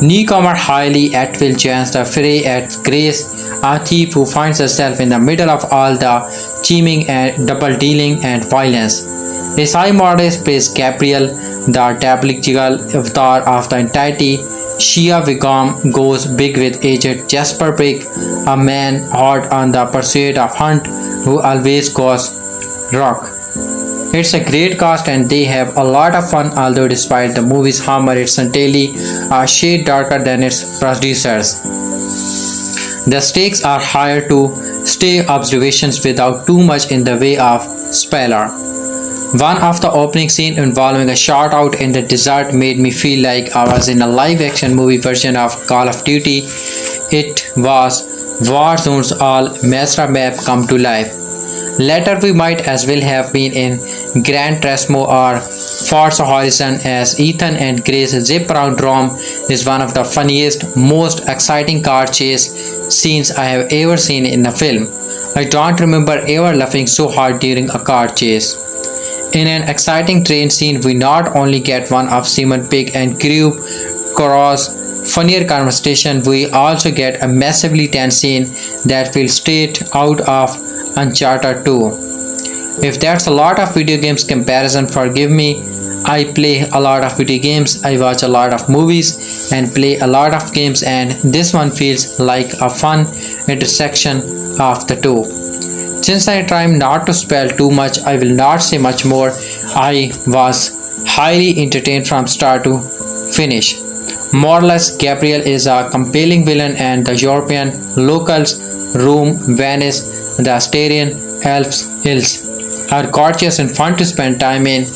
Newcomer Hayley Atwell joins the fray as Grace, a thief who finds herself in the middle of all the scheming and double-dealing and violence. Isai Mordes plays Gabriel, the diabolical avatar of the Entity. Shia Vigam goes big with agent Jasper Brick, a man hot on the pursuit of Hunt who always goes rock. It's a great cast and they have a lot of fun, although despite the movie's humor, it's certainly a shade darker than its producers. The stakes are higher to stay observations without too much in the way of spoiler. One of the opening scenes involving a shootout in the desert made me feel like I was in a live-action movie version of Call of Duty. It was Warzone's all Mesra map come to life. Later we might as well have been in Gran Turismo or Forza Horizon as Ethan and Grace zip around Rome is one of the funniest, most exciting car chase scenes I have ever seen in a film. I don't remember ever laughing so hard during a car chase. In an exciting train scene, we not only get one of Simon Pegg and crew Cora's funnier conversation, we also get a massively tense scene that feels straight out of Uncharted 2. If that's a lot of video games comparison, forgive me. I play a lot of video games, I watch a lot of movies and play a lot of games, and this one feels like a fun intersection of the two. Since I try not to spell too much, I will not say much more. I was highly entertained from start to finish. More or less, Gabriel is a compelling villain and the European locals, Rome, Venice, the Astarian, Alps, Hills are gorgeous and fun to spend time in,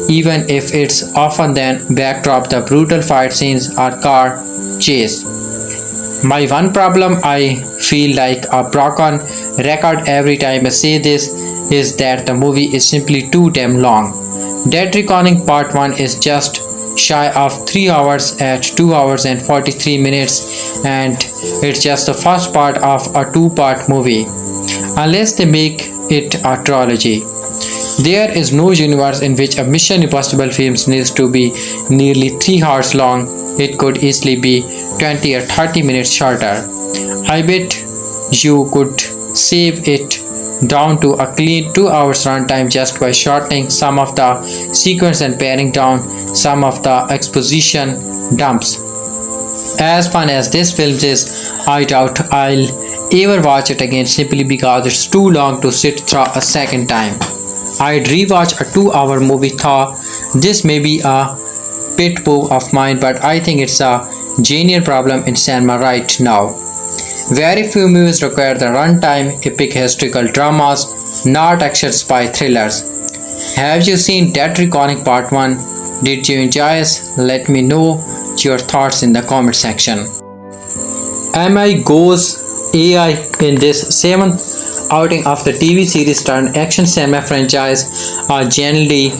even if it's often then backdrop the brutal fight scenes or car chase. My one problem, I feel like a broken record every time I say this, is that the movie is simply too damn long. Dead Reckoning Part 1 is just shy of 3 hours at 2 hours and 43 minutes, and it's just the first part of a 2-part movie. Unless they make it a trilogy. There is no universe in which a Mission Impossible film needs to be nearly 3 hours long. It could easily be 20 or 30 minutes shorter. I bet you could save it down to a clean 2 hours runtime just by shortening some of the sequence and paring down some of the exposition dumps. As fun as this film is, I doubt I'll ever watch it again simply because it's too long to sit through a second time. I'd rewatch a 2-hour movie thought this may be a pet peeve of mine, but I think it's a genuine problem in cinema right now. Very few movies require the runtime epic historical dramas, not action spy thrillers. Have you seen Dead Reckoning Part 1? Did you enjoy it? Let me know your thoughts in the comment section. MI goes AI in this 7th outing of the TV series turned action cinema franchise, a genuinely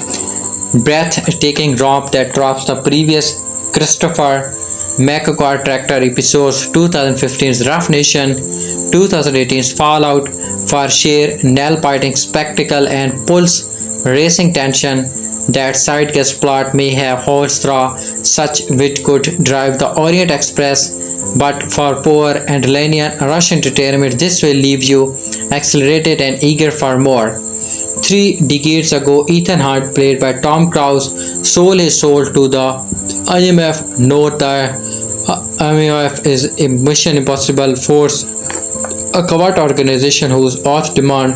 breathtaking romp that tops the previous Christopher McQuarrie Tractor episodes, 2015's Rough Nation, 2018's Fallout, for sheer nail-biting spectacle and pulse racing tension. That side quest plot may have holes through such which could drive the Orient Express, but for poor and linear rush entertainment, this will leave you accelerated and eager for more. 3 decades ago, Ethan Hunt, played by Tom Cruise, sold his soul to the IMF. Note the IMF is a Mission Impossible force, a covert organization whose oath demand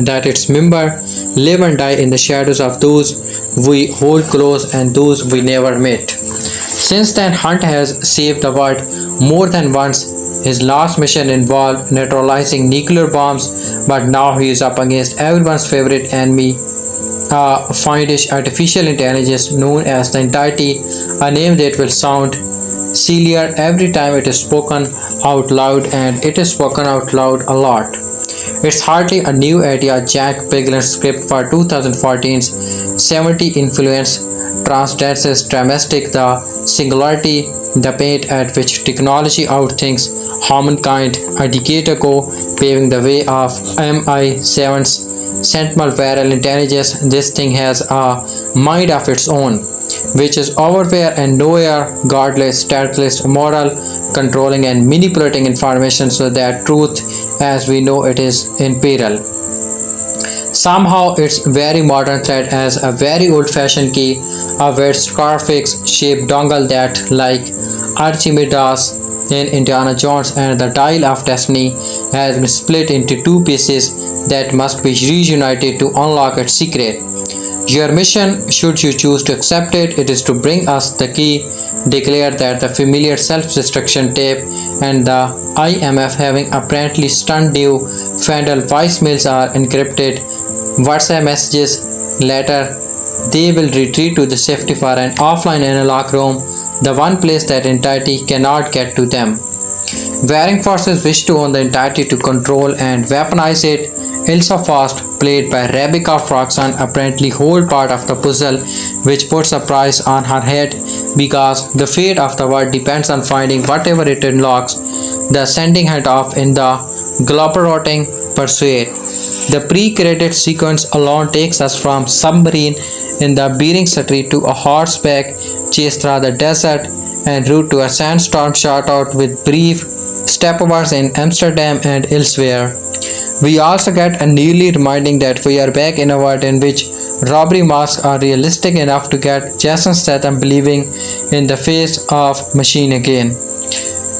that its members live and die in the shadows of those we hold close and those we never met. Since then, Hunt has saved the world more than once. His last mission involved neutralizing nuclear bombs, but now he is up against everyone's favorite enemy, a fiendish artificial intelligence known as the Entity, a name that will sound sillier every time it is spoken out loud, and it is spoken out loud a lot. It's hardly a new idea. Jack Pegler's script for 2014's 70 influence transcends dramatic the singularity, the pace at which technology outthinks humankind a decade ago, paving the way of MI7's sentinel viral intelligence. This thing has a mind of its own, which is everywhere and nowhere, godless, stateless, moral, controlling and manipulating information so that truth as we know it is in peril. Somehow its very modern threat as a very old-fashioned key, a weird Scarface-shaped dongle that, like Archimedes in Indiana Jones and the Dial of Destiny, has been split into two pieces that must be reunited to unlock its secret. Your mission, should you choose to accept it, is to bring us the key, declare that the familiar self-destruction tape and the IMF having apparently stunned new Fandal voicemails are encrypted WhatsApp messages. Later, they will retreat to the safety for an offline analog room, the one place that entity cannot get to them. Warring forces wish to own the entity to control and weaponize it. Ilsa Faust, played by Rebecca Ferguson, apparently hold part of the puzzle, which puts a price on her head because the fate of the world depends on finding whatever it unlocks. The sending her off in the globetrotting pursuit. The pre-credit sequence alone takes us from submarine in the Bering Strait to a horseback chase through the desert en route to a sandstorm shootout with brief stopovers in Amsterdam and elsewhere. We also get a nearly reminding that we are back in a world in which robbery masks are realistic enough to get Jason Statham believing in the face of machine again.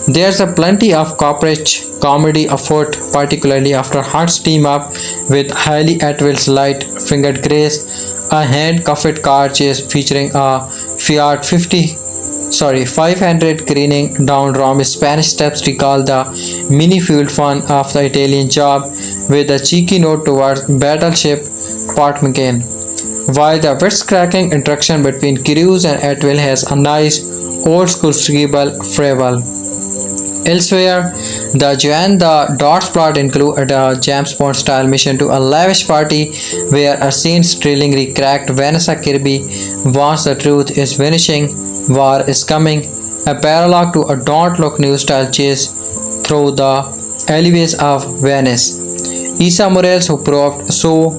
There's a plenty of corporate comedy afoot, particularly after Hunt's team up with Hayley Atwell's light-fingered grace, a handcuffed car chase featuring a Fiat 500 careening down Rome's Spanish steps recall the mini-fueled fun of the Italian Job with a cheeky note towards battleship Potemkin, while the wisecracking interaction between Cruise and Atwell has a nice old-school scribble flavor. Elsewhere, the Joanne the Dots plot included a James Bond-style mission to a lavish party where a scene thrillingly cracked Vanessa Kirby warns the truth is vanishing, war is coming, a parallel to a Don't Look New-style chase through the alleyways of Venice. Issa Morales, who proved so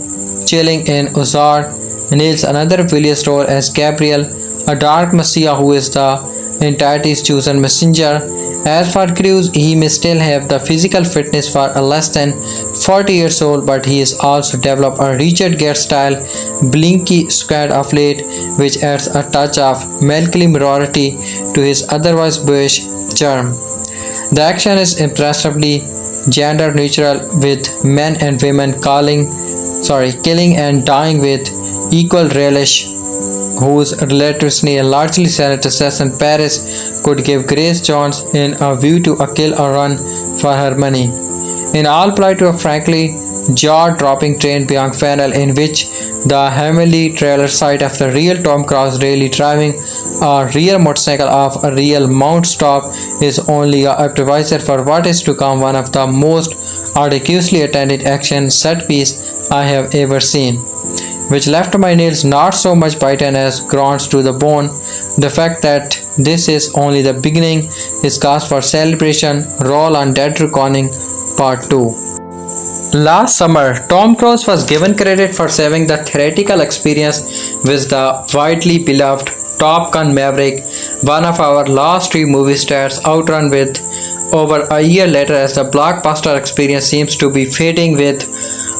chilling in Ozark, nails another villainous role as Gabriel, a dark messiah who is the entity's chosen messenger. As for Cruise, he may still have the physical fitness for a less than 40 years old, but he has also developed a Richard Gere style blinky squad of late, which adds a touch of melancholy morality to his otherwise boyish charm. The action is impressively gender neutral, with men and women killing and dying with equal relish, whose relatively a largely silent assassin Paris could give Grace Jones in A View to a Kill a run for her money. In all play to a frankly jaw-dropping train beyond Fennel, in which the heavenly trailer sight of the real Tom Cruise really driving a real motorcycle off a real mount stop is only a appetizer for what is to come, one of the most audaciously attended action set piece I have ever seen, which left my nails not so much bitten as ground to the bone. The fact that this is only the beginning is cause for celebration. Roll on Dead Reckoning Part 2. Last summer, Tom Cruise was given credit for saving the theatrical experience with the widely beloved Top Gun Maverick, one of our last three movie stars, outrun with over a year later as the blockbuster experience seems to be fading with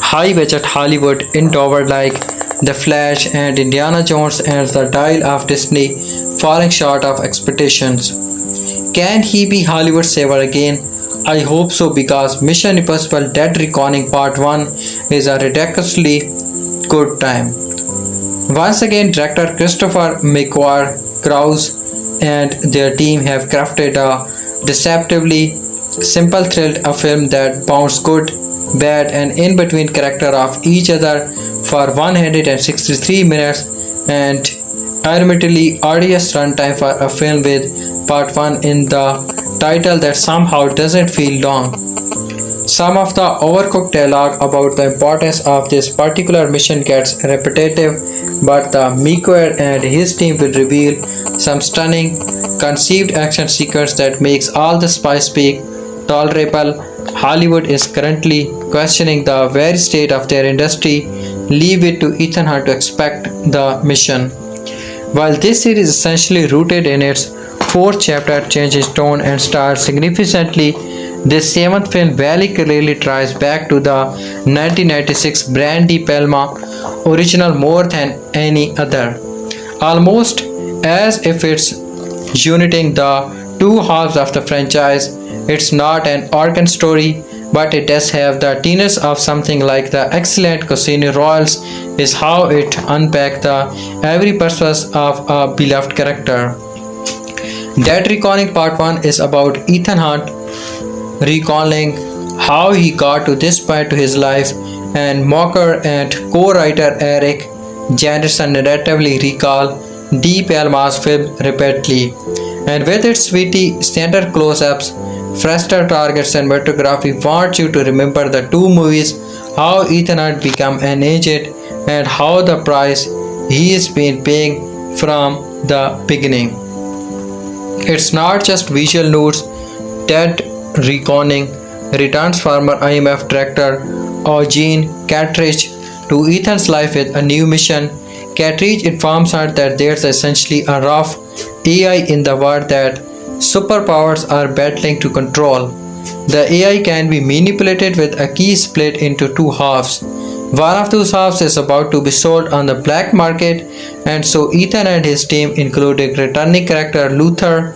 high-budget Hollywood endeavor like The Flash and Indiana Jones and the Dial of Destiny falling short of expectations. Can he be Hollywood's savior again? I hope so, because Mission Impossible Dead Reckoning Part 1 is a ridiculously good time. Once again, director Christopher McQuarrie and their team have crafted a deceptively simple thrill, a film that bounces good, bad and in between character of each other for 163 minutes and admittedly arduous runtime for a film with Part 1 in the title that somehow doesn't feel long. Some of the overcooked dialogue about the importance of this particular mission gets repetitive, but the McQuarrie and his team will reveal some stunning, conceived action sequence that makes all the spy speak tolerable. Hollywood is currently questioning the very state of their industry. Leave it to Ethan Hunt to expect the mission. While this series is essentially rooted in its fourth chapter, changes tone and stars significantly, this seventh film very clearly tries back to the 1996 Brian De Palma original more than any other, almost as if it's uniting the two halves of the franchise. It's not an organ story, but it does have the tinges of something like the excellent Casino Royals is how it unpacks the every purpose of a beloved character. Dead Reckoning Part 1 is about Ethan Hunt recalling how he got to this point to his life, and Mocker and co-writer Eric Janderson narratively recall De Palma's film repeatedly, and with its witty center close-ups, faster targets and photography want you to remember the two movies, how Ethan Hunt became an agent and how the price he has been paying from the beginning. It's not just visual notes. Dead Reckoning returns former IMF director Eugene Cartridge to Ethan's life with a new mission. Cartridge informs her that there's essentially a rough AI in the world that superpowers are battling to control. The AI can be manipulated with a key split into two halves. One of those halves is about to be sold on the black market, and so Ethan and his team, including returning character Luther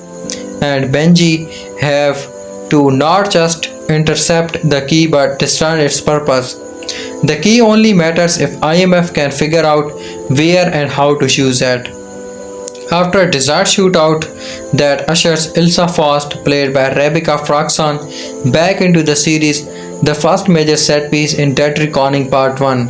and Benji, have to not just intercept the key but discern its purpose. The key only matters if IMF can figure out where and how to use it. After a desert shootout that ushers Ilsa Faust, played by Rebecca Ferguson, back into the series, the first major set piece in Dead Reckoning Part 1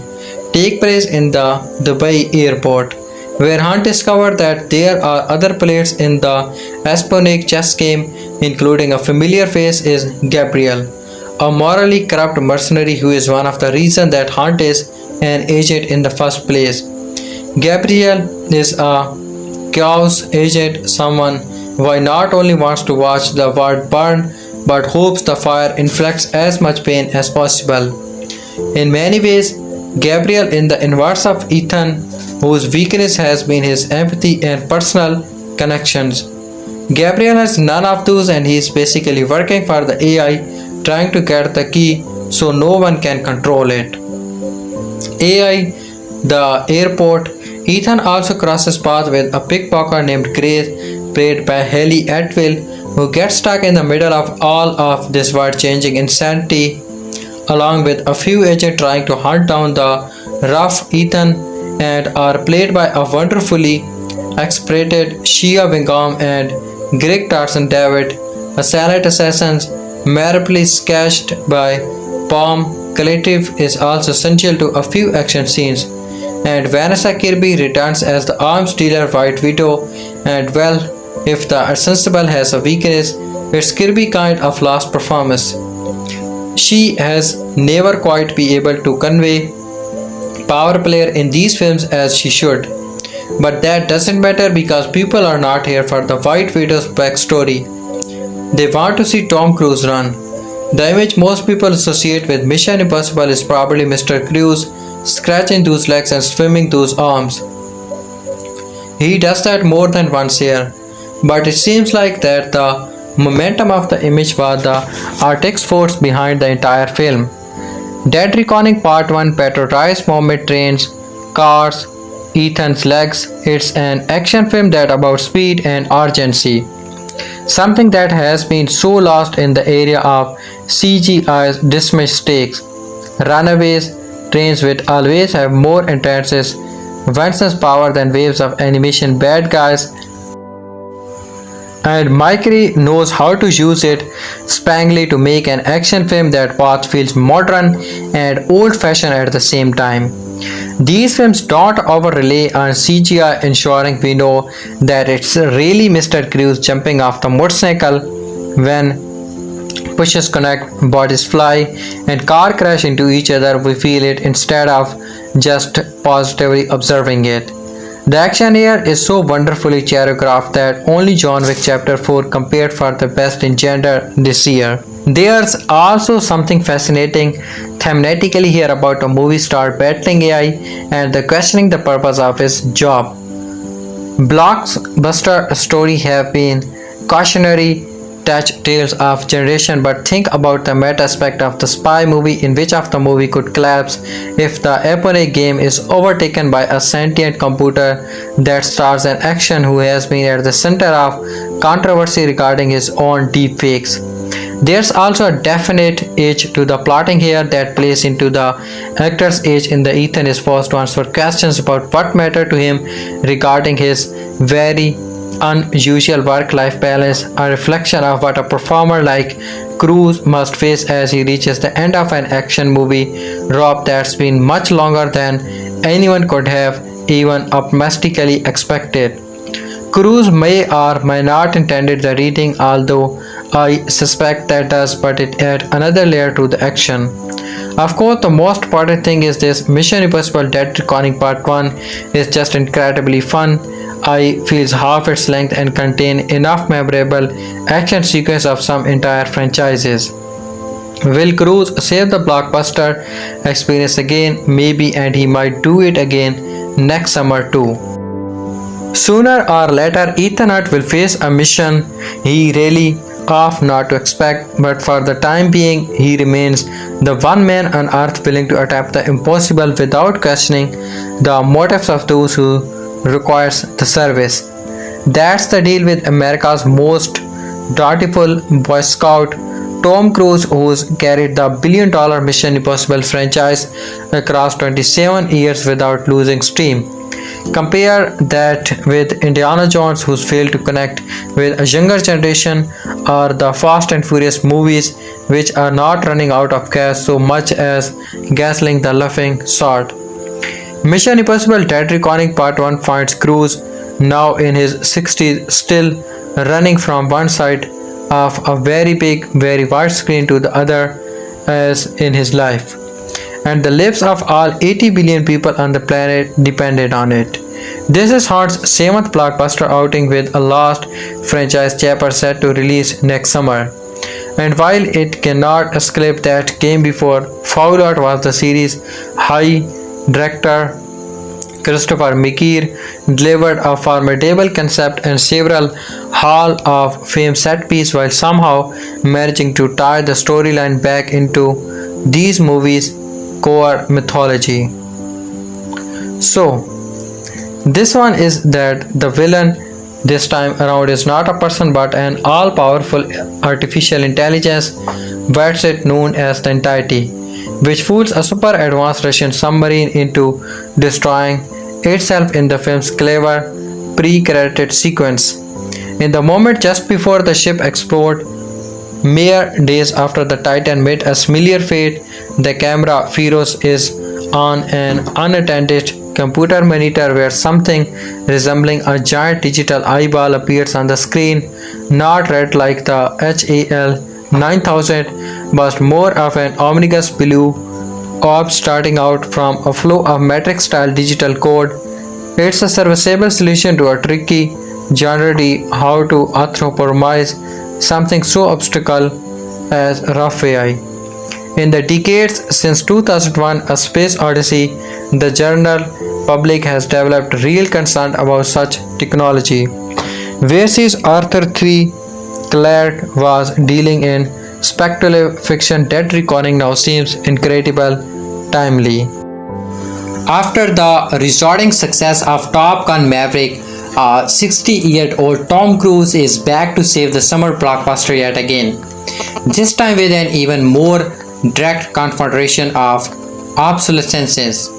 takes place in the Dubai airport, where Hunt discovers that there are other players in the espionage chess game, including a familiar face is Gabriel, a morally corrupt mercenary who is one of the reasons that Hunt is an agent in the first place. Gabriel is a chaos agent, someone who not only wants to watch the world burn but hopes the fire inflicts as much pain as possible. In many ways, Gabriel is the inverse of Ethan, whose weakness has been his empathy and personal connections. Gabriel has none of those, and he is basically working for the AI, trying to get the key so no one can control it. AI, the airport. Ethan also crosses paths with a pickpocket named Grace, played by Hayley Atwell, who gets stuck in the middle of all of this world-changing insanity, along with a few agents trying to hunt down the rough Ethan, and are played by a wonderfully exasperated Shia Wingam and Greg Tarson David, a silent assassin mercifully sketched by Palm Collective is also essential to a few action scenes, and Vanessa Kirby returns as the arms dealer White Widow, and well, if the ensemble has a weakness, it's Kirby kind of lost performance. She has never quite been able to convey power player in these films as she should. But that doesn't matter because people are not here for the White Widow's backstory. They want to see Tom Cruise run. The image most people associate with Mission Impossible is probably Mr. Cruise scratching those legs and swimming those arms. He does that more than once here, but it seems like that the momentum of the image was the artistic force behind the entire film. Dead Reckoning Part 1 patronized moment trains, cars, Ethan's legs. It's an action film that about speed and urgency, something that has been so lost in the area of CGI's dismissed stakes. Runaways trains will always have more intense Vincent's power than waves of animation bad guys, and McQuarrie knows how to use it sparingly to make an action film that both feels modern and old-fashioned at the same time. These films don't over rely on CGI, ensuring we know that it's really Mr. Cruise jumping off the motorcycle when pushes connect, bodies fly, and car crash into each other. We feel it instead of just positively observing it. The action here is so wonderfully choreographed that only John Wick Chapter 4 compared for the best in genre this year. There's also something fascinating thematically here about a movie star battling AI and the questioning the purpose of his job. Blockbuster stories have been cautionary tales of generation, but think about the meta aspect of the spy movie, in which of the movie could collapse if the epic game is overtaken by a sentient computer that stars an action who has been at the center of controversy regarding his own deepfakes. There's also a definite age to the plotting here that plays into the actor's age in the Ethan is forced to answer questions about what mattered to him regarding his very unusual work-life balance, a reflection of what a performer like Cruise must face as he reaches the end of an action movie rope that's been much longer than anyone could have even optimistically expected. Cruise may or may not intended the reading, although I suspect that does, but it adds another layer to the action. Of course, the most important thing is this Mission Impossible Dead Reckoning Part 1 is just incredibly fun. I feels half its length and contain enough memorable action sequence of some entire franchises. Will Cruise save the blockbuster experience again? Maybe, and he might do it again next summer too. Sooner or later, Ethan Hunt will face a mission he really off not to expect, but for the time being, he remains the one man on earth willing to attempt the impossible without questioning the motives of those who requires the service. That's the deal with America's most dutiful Boy Scout, Tom Cruise, who's carried the billion-dollar Mission Impossible franchise across 27 years without losing steam. Compare that with Indiana Jones, who's failed to connect with a younger generation, or the Fast and Furious movies, which are not running out of gas so much as gasoline the laughing sort. Mission Impossible Dead Reckoning Part 1 finds Cruise, now in his 60s, still running from one side of a very big, very wide screen to the other as in his life. And the lives of all 80 billion people on the planet depended on it. This is Hunt's 7th blockbuster outing, with a last franchise chapter set to release next summer. And while it cannot escape that came before, Fallout was the series' high director Christopher McQuarrie delivered a formidable concept and several Hall of Fame set pieces, while somehow managing to tie the storyline back into these movies' core mythology. So, this one is that the villain this time around is not a person but an all-powerful artificial intelligence, what's it known as the Entity, which fools a super advanced Russian submarine into destroying itself in the film's clever pre-credited sequence. In the moment just before the ship explodes, mere days after the Titan met a similar fate, the camera Feroz is on an unattended computer monitor where something resembling a giant digital eyeball appears on the screen, not red like the HAL 9000, but more of an ominous blue orb starting out from a flow of matrix-style digital code. It's a serviceable solution to a tricky genre how to anthropomorphize something so obstacle as rough AI. In the decades since 2001, A Space Odyssey, the general public has developed real concern about such technology. Whereas Arthur III Clarke was dealing in speculative fiction, Dead Reckoning now seems incredible timely. After the resounding success of Top Gun Maverick, a 60-year-old Tom Cruise is back to save the summer blockbuster yet again. This time with an even more direct confrontation of obsolescence.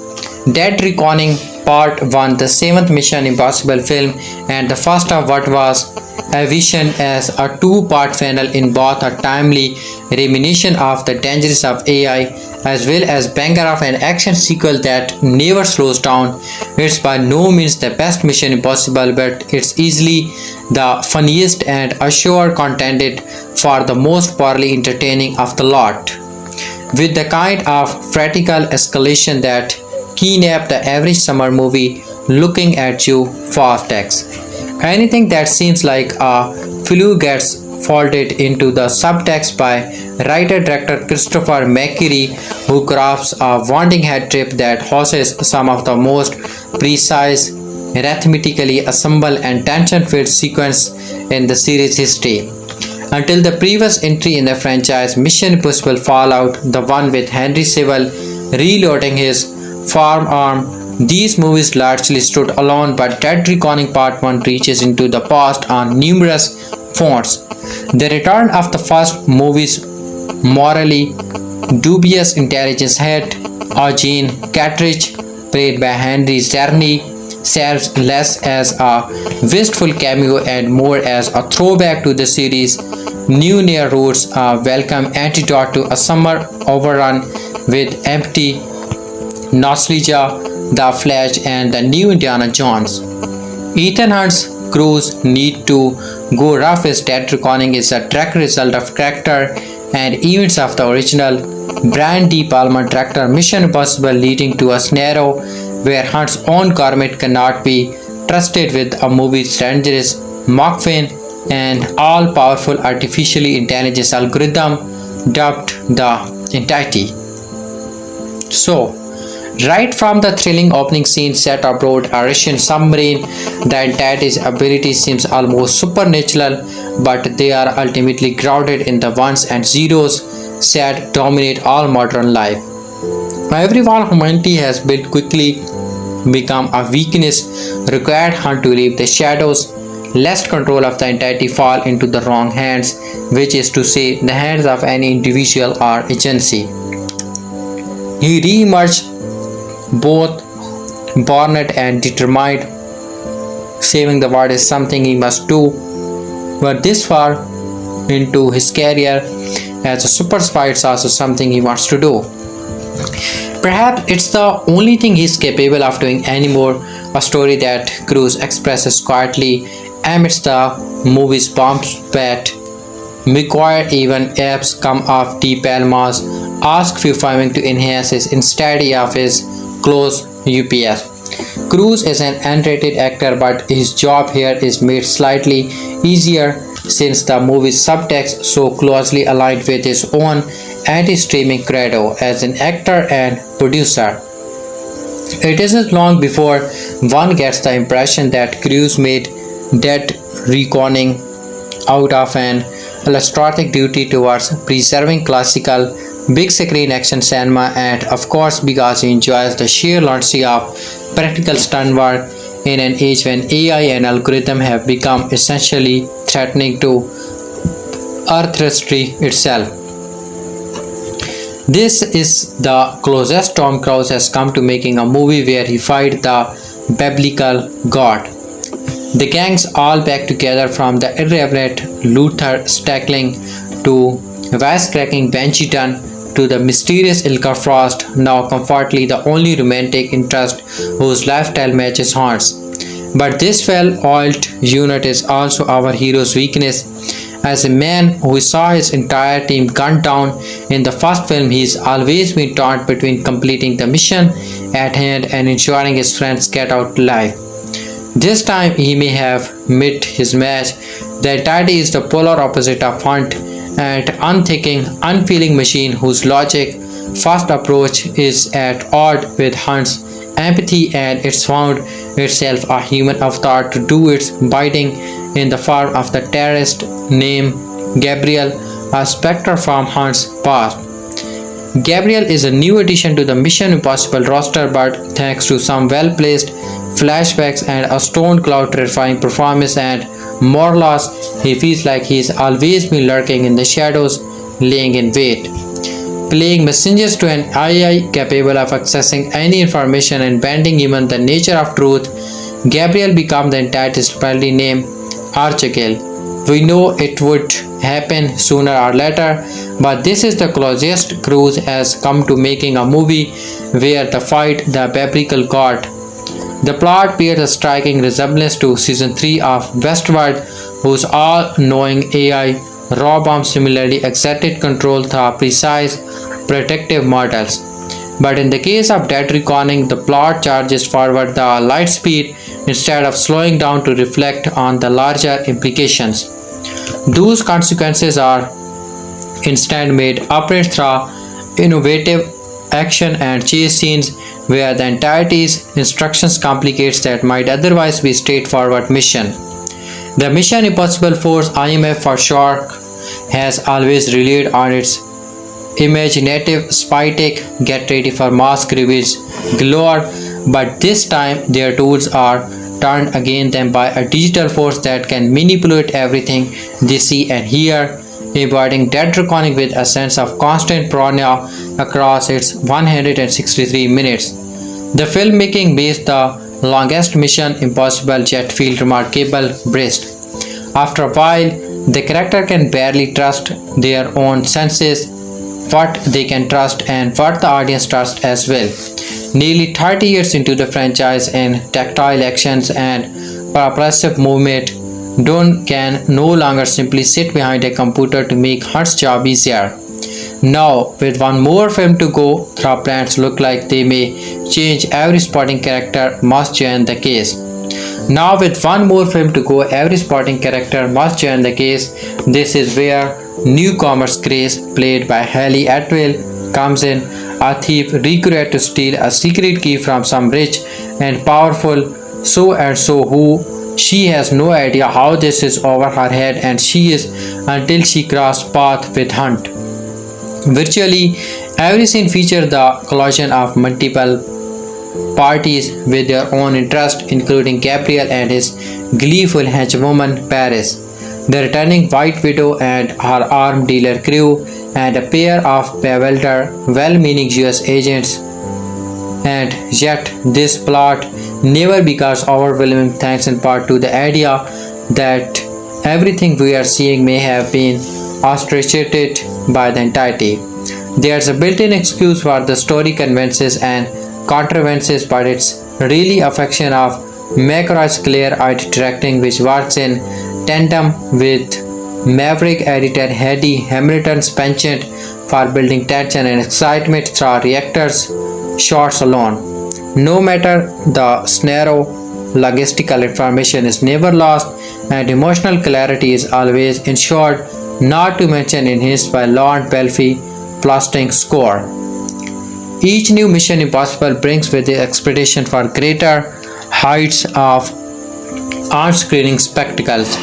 Dead Reckoning Part 1, the 7th Mission Impossible film and the first of what was a vision as a two-part final in both a timely reminiscence of the dangers of AI as well as banger of an action sequel that never slows down. It's by no means the best Mission Impossible, but it's easily the funniest and assured contended for the most poorly entertaining of the lot. With the kind of practical escalation that kidnap the average summer movie looking at you for text. Anything that seems like a flu gets folded into the subtext by writer-director Christopher McQuarrie, who crafts a wanting head trip that houses some of the most precise, arithmetically assembled and tension-filled sequence in the series history. Until the previous entry in the franchise, Mission Impossible Fallout, the one with Henry Cavill reloading his forearm, these movies largely stood alone, but Dead Reckoning Part 1 reaches into the past on numerous fronts. The return of the first movie's morally dubious intelligence head, Eugene Cartridge, played by Henry Czerny, serves less as a wistful cameo and more as a throwback to the series' new near roots, a welcome antidote to a summer overrun with empty nostalgia, The Flash, and the new Indiana Jones. Ethan Hunt's crew's need to go rough is Dead Reckoning is a direct result of character and events of the original Brian De Palma director Mission Impossible, leading to a scenario where Hunt's own government cannot be trusted with a movie's dangerous MacGuffin and all-powerful artificially intelligence algorithm dubbed the Entity. So, right from the thrilling opening scene set aboard a Russian submarine, the Entity's ability seems almost supernatural, but they are ultimately grounded in the ones and zeros that dominate all modern life. Everyone humanity has built quickly become a weakness required Hunt to leave the shadows, lest control of the Entity fall into the wrong hands, which is to say, the hands of any individual or agency. He re-emerged both born and determined. Saving the world is something he must do, but this far into his career as a super spy is also something he wants to do. Perhaps it's the only thing he's capable of doing anymore, a story that Cruise expresses quietly amidst the movie's bombs that McQuarrie even apps come off De Palma's ask few filming to enhance his instantly of his close UPS. Cruise is an unrated actor, but his job here is made slightly easier since the movie's subtext so closely aligned with his own anti-streaming credo as an actor and producer. It isn't long before one gets the impression that Cruise made Dead Reckoning out of an altruistic duty towards preserving classical big screen action cinema, and of course because he enjoys the sheer lunacy of practical stunt work in an age when AI and algorithm have become essentially threatening to Earth history itself. This is the closest Tom Cruise has come to making a movie where he fight the biblical god. The gang's all back together, from the irreverent Luther Stackling to wisecracking Benchiton to the mysterious Ilka Frost, now comfortably the only romantic interest whose lifestyle matches Haunts. But this well-oiled unit is also our hero's weakness. As a man who saw his entire team gunned down in the first film, he's always been torn between completing the mission at hand and ensuring his friends get out alive. This time he may have met his match. The Entity is the polar opposite of Hunt, an unthinking, unfeeling machine whose logic first approach is at odds with Hunt's empathy, and it's found itself a human avatar to do its bidding in the form of the terrorist named Gabriel, a spectre from Hunt's past. Gabriel is a new addition to the Mission Impossible roster, but thanks to some well-placed flashbacks and a stone cloud terrifying performance and more loss, he feels like he's always been lurking in the shadows, laying in wait. Playing messengers to an AI capable of accessing any information and bending even the nature of truth, Gabriel becomes the Entity's spelling name Archangel. We know it would happen sooner or later, but this is the closest Cruise has come to making a movie where the fight the biblical God. The plot bears a striking resemblance to season 3 of Westworld, whose all-knowing AI robot similarly exerted control through precise predictive models. But in the case of Dead Reckoning, the plot charges forward the light speed instead of slowing down to reflect on the larger implications. Those consequences are instead made apparent through innovative action and chase scenes where the entity's instructions complicates that might otherwise be straightforward mission. The Mission Impossible Force, IMF for short, has always relied on its imaginative spy tech, get ready for mask reveals galore, but this time their tools are turned against them by a digital force that can manipulate everything they see and hear, embodying Dead Reckoning with a sense of constant paranoia across its 163 minutes. The filmmaking makes the longest Mission Impossible jet feel remarkable brisk. After a while, the character can barely trust their own senses, what they can trust and what the audience trusts as well. Nearly 30 years into the franchise and tactile actions and propulsive movement, Don can no longer simply sit behind a computer to make Hunt's job easier. Now, with one more film to go, the plans look like they may change. Every supporting character must join the case. Now, with one more film to go, every supporting character must join the case. This is where newcomer's Grace, played by Hayley Atwell, comes in. A thief recruited to steal a secret key from some rich and powerful so-and-so who she has no idea how this is over her head, and she is until she crosses paths with Hunt. Virtually every scene features the collision of multiple parties with their own interest, including Gabriel and his gleeful henchwoman Paris, the returning White Widow and her arms dealer crew, and a pair of bewildered, well-meaning US agents. And yet, this plot never becomes overwhelming thanks in part to the idea that everything we are seeing may have been orchestrated by the entity. There's a built-in excuse for the story conventions and contrivances, but it's really a function of McQuarrie's clear-eyed directing, which works in tandem with maverick editor Hedy Hamilton's penchant for building tension and excitement through reactors shots alone. No matter the scenario, logistical information is never lost and emotional clarity is always ensured, not to mention enhanced by Lorne Belfi plastering score. Each new Mission Impossible brings with it expectation for greater heights of on-screen spectacles.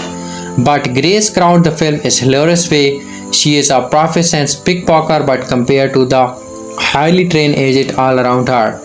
But Grace crowned the film is hilarious way. She is a proficient pickpocket, but compared to the highly trained agent all around her,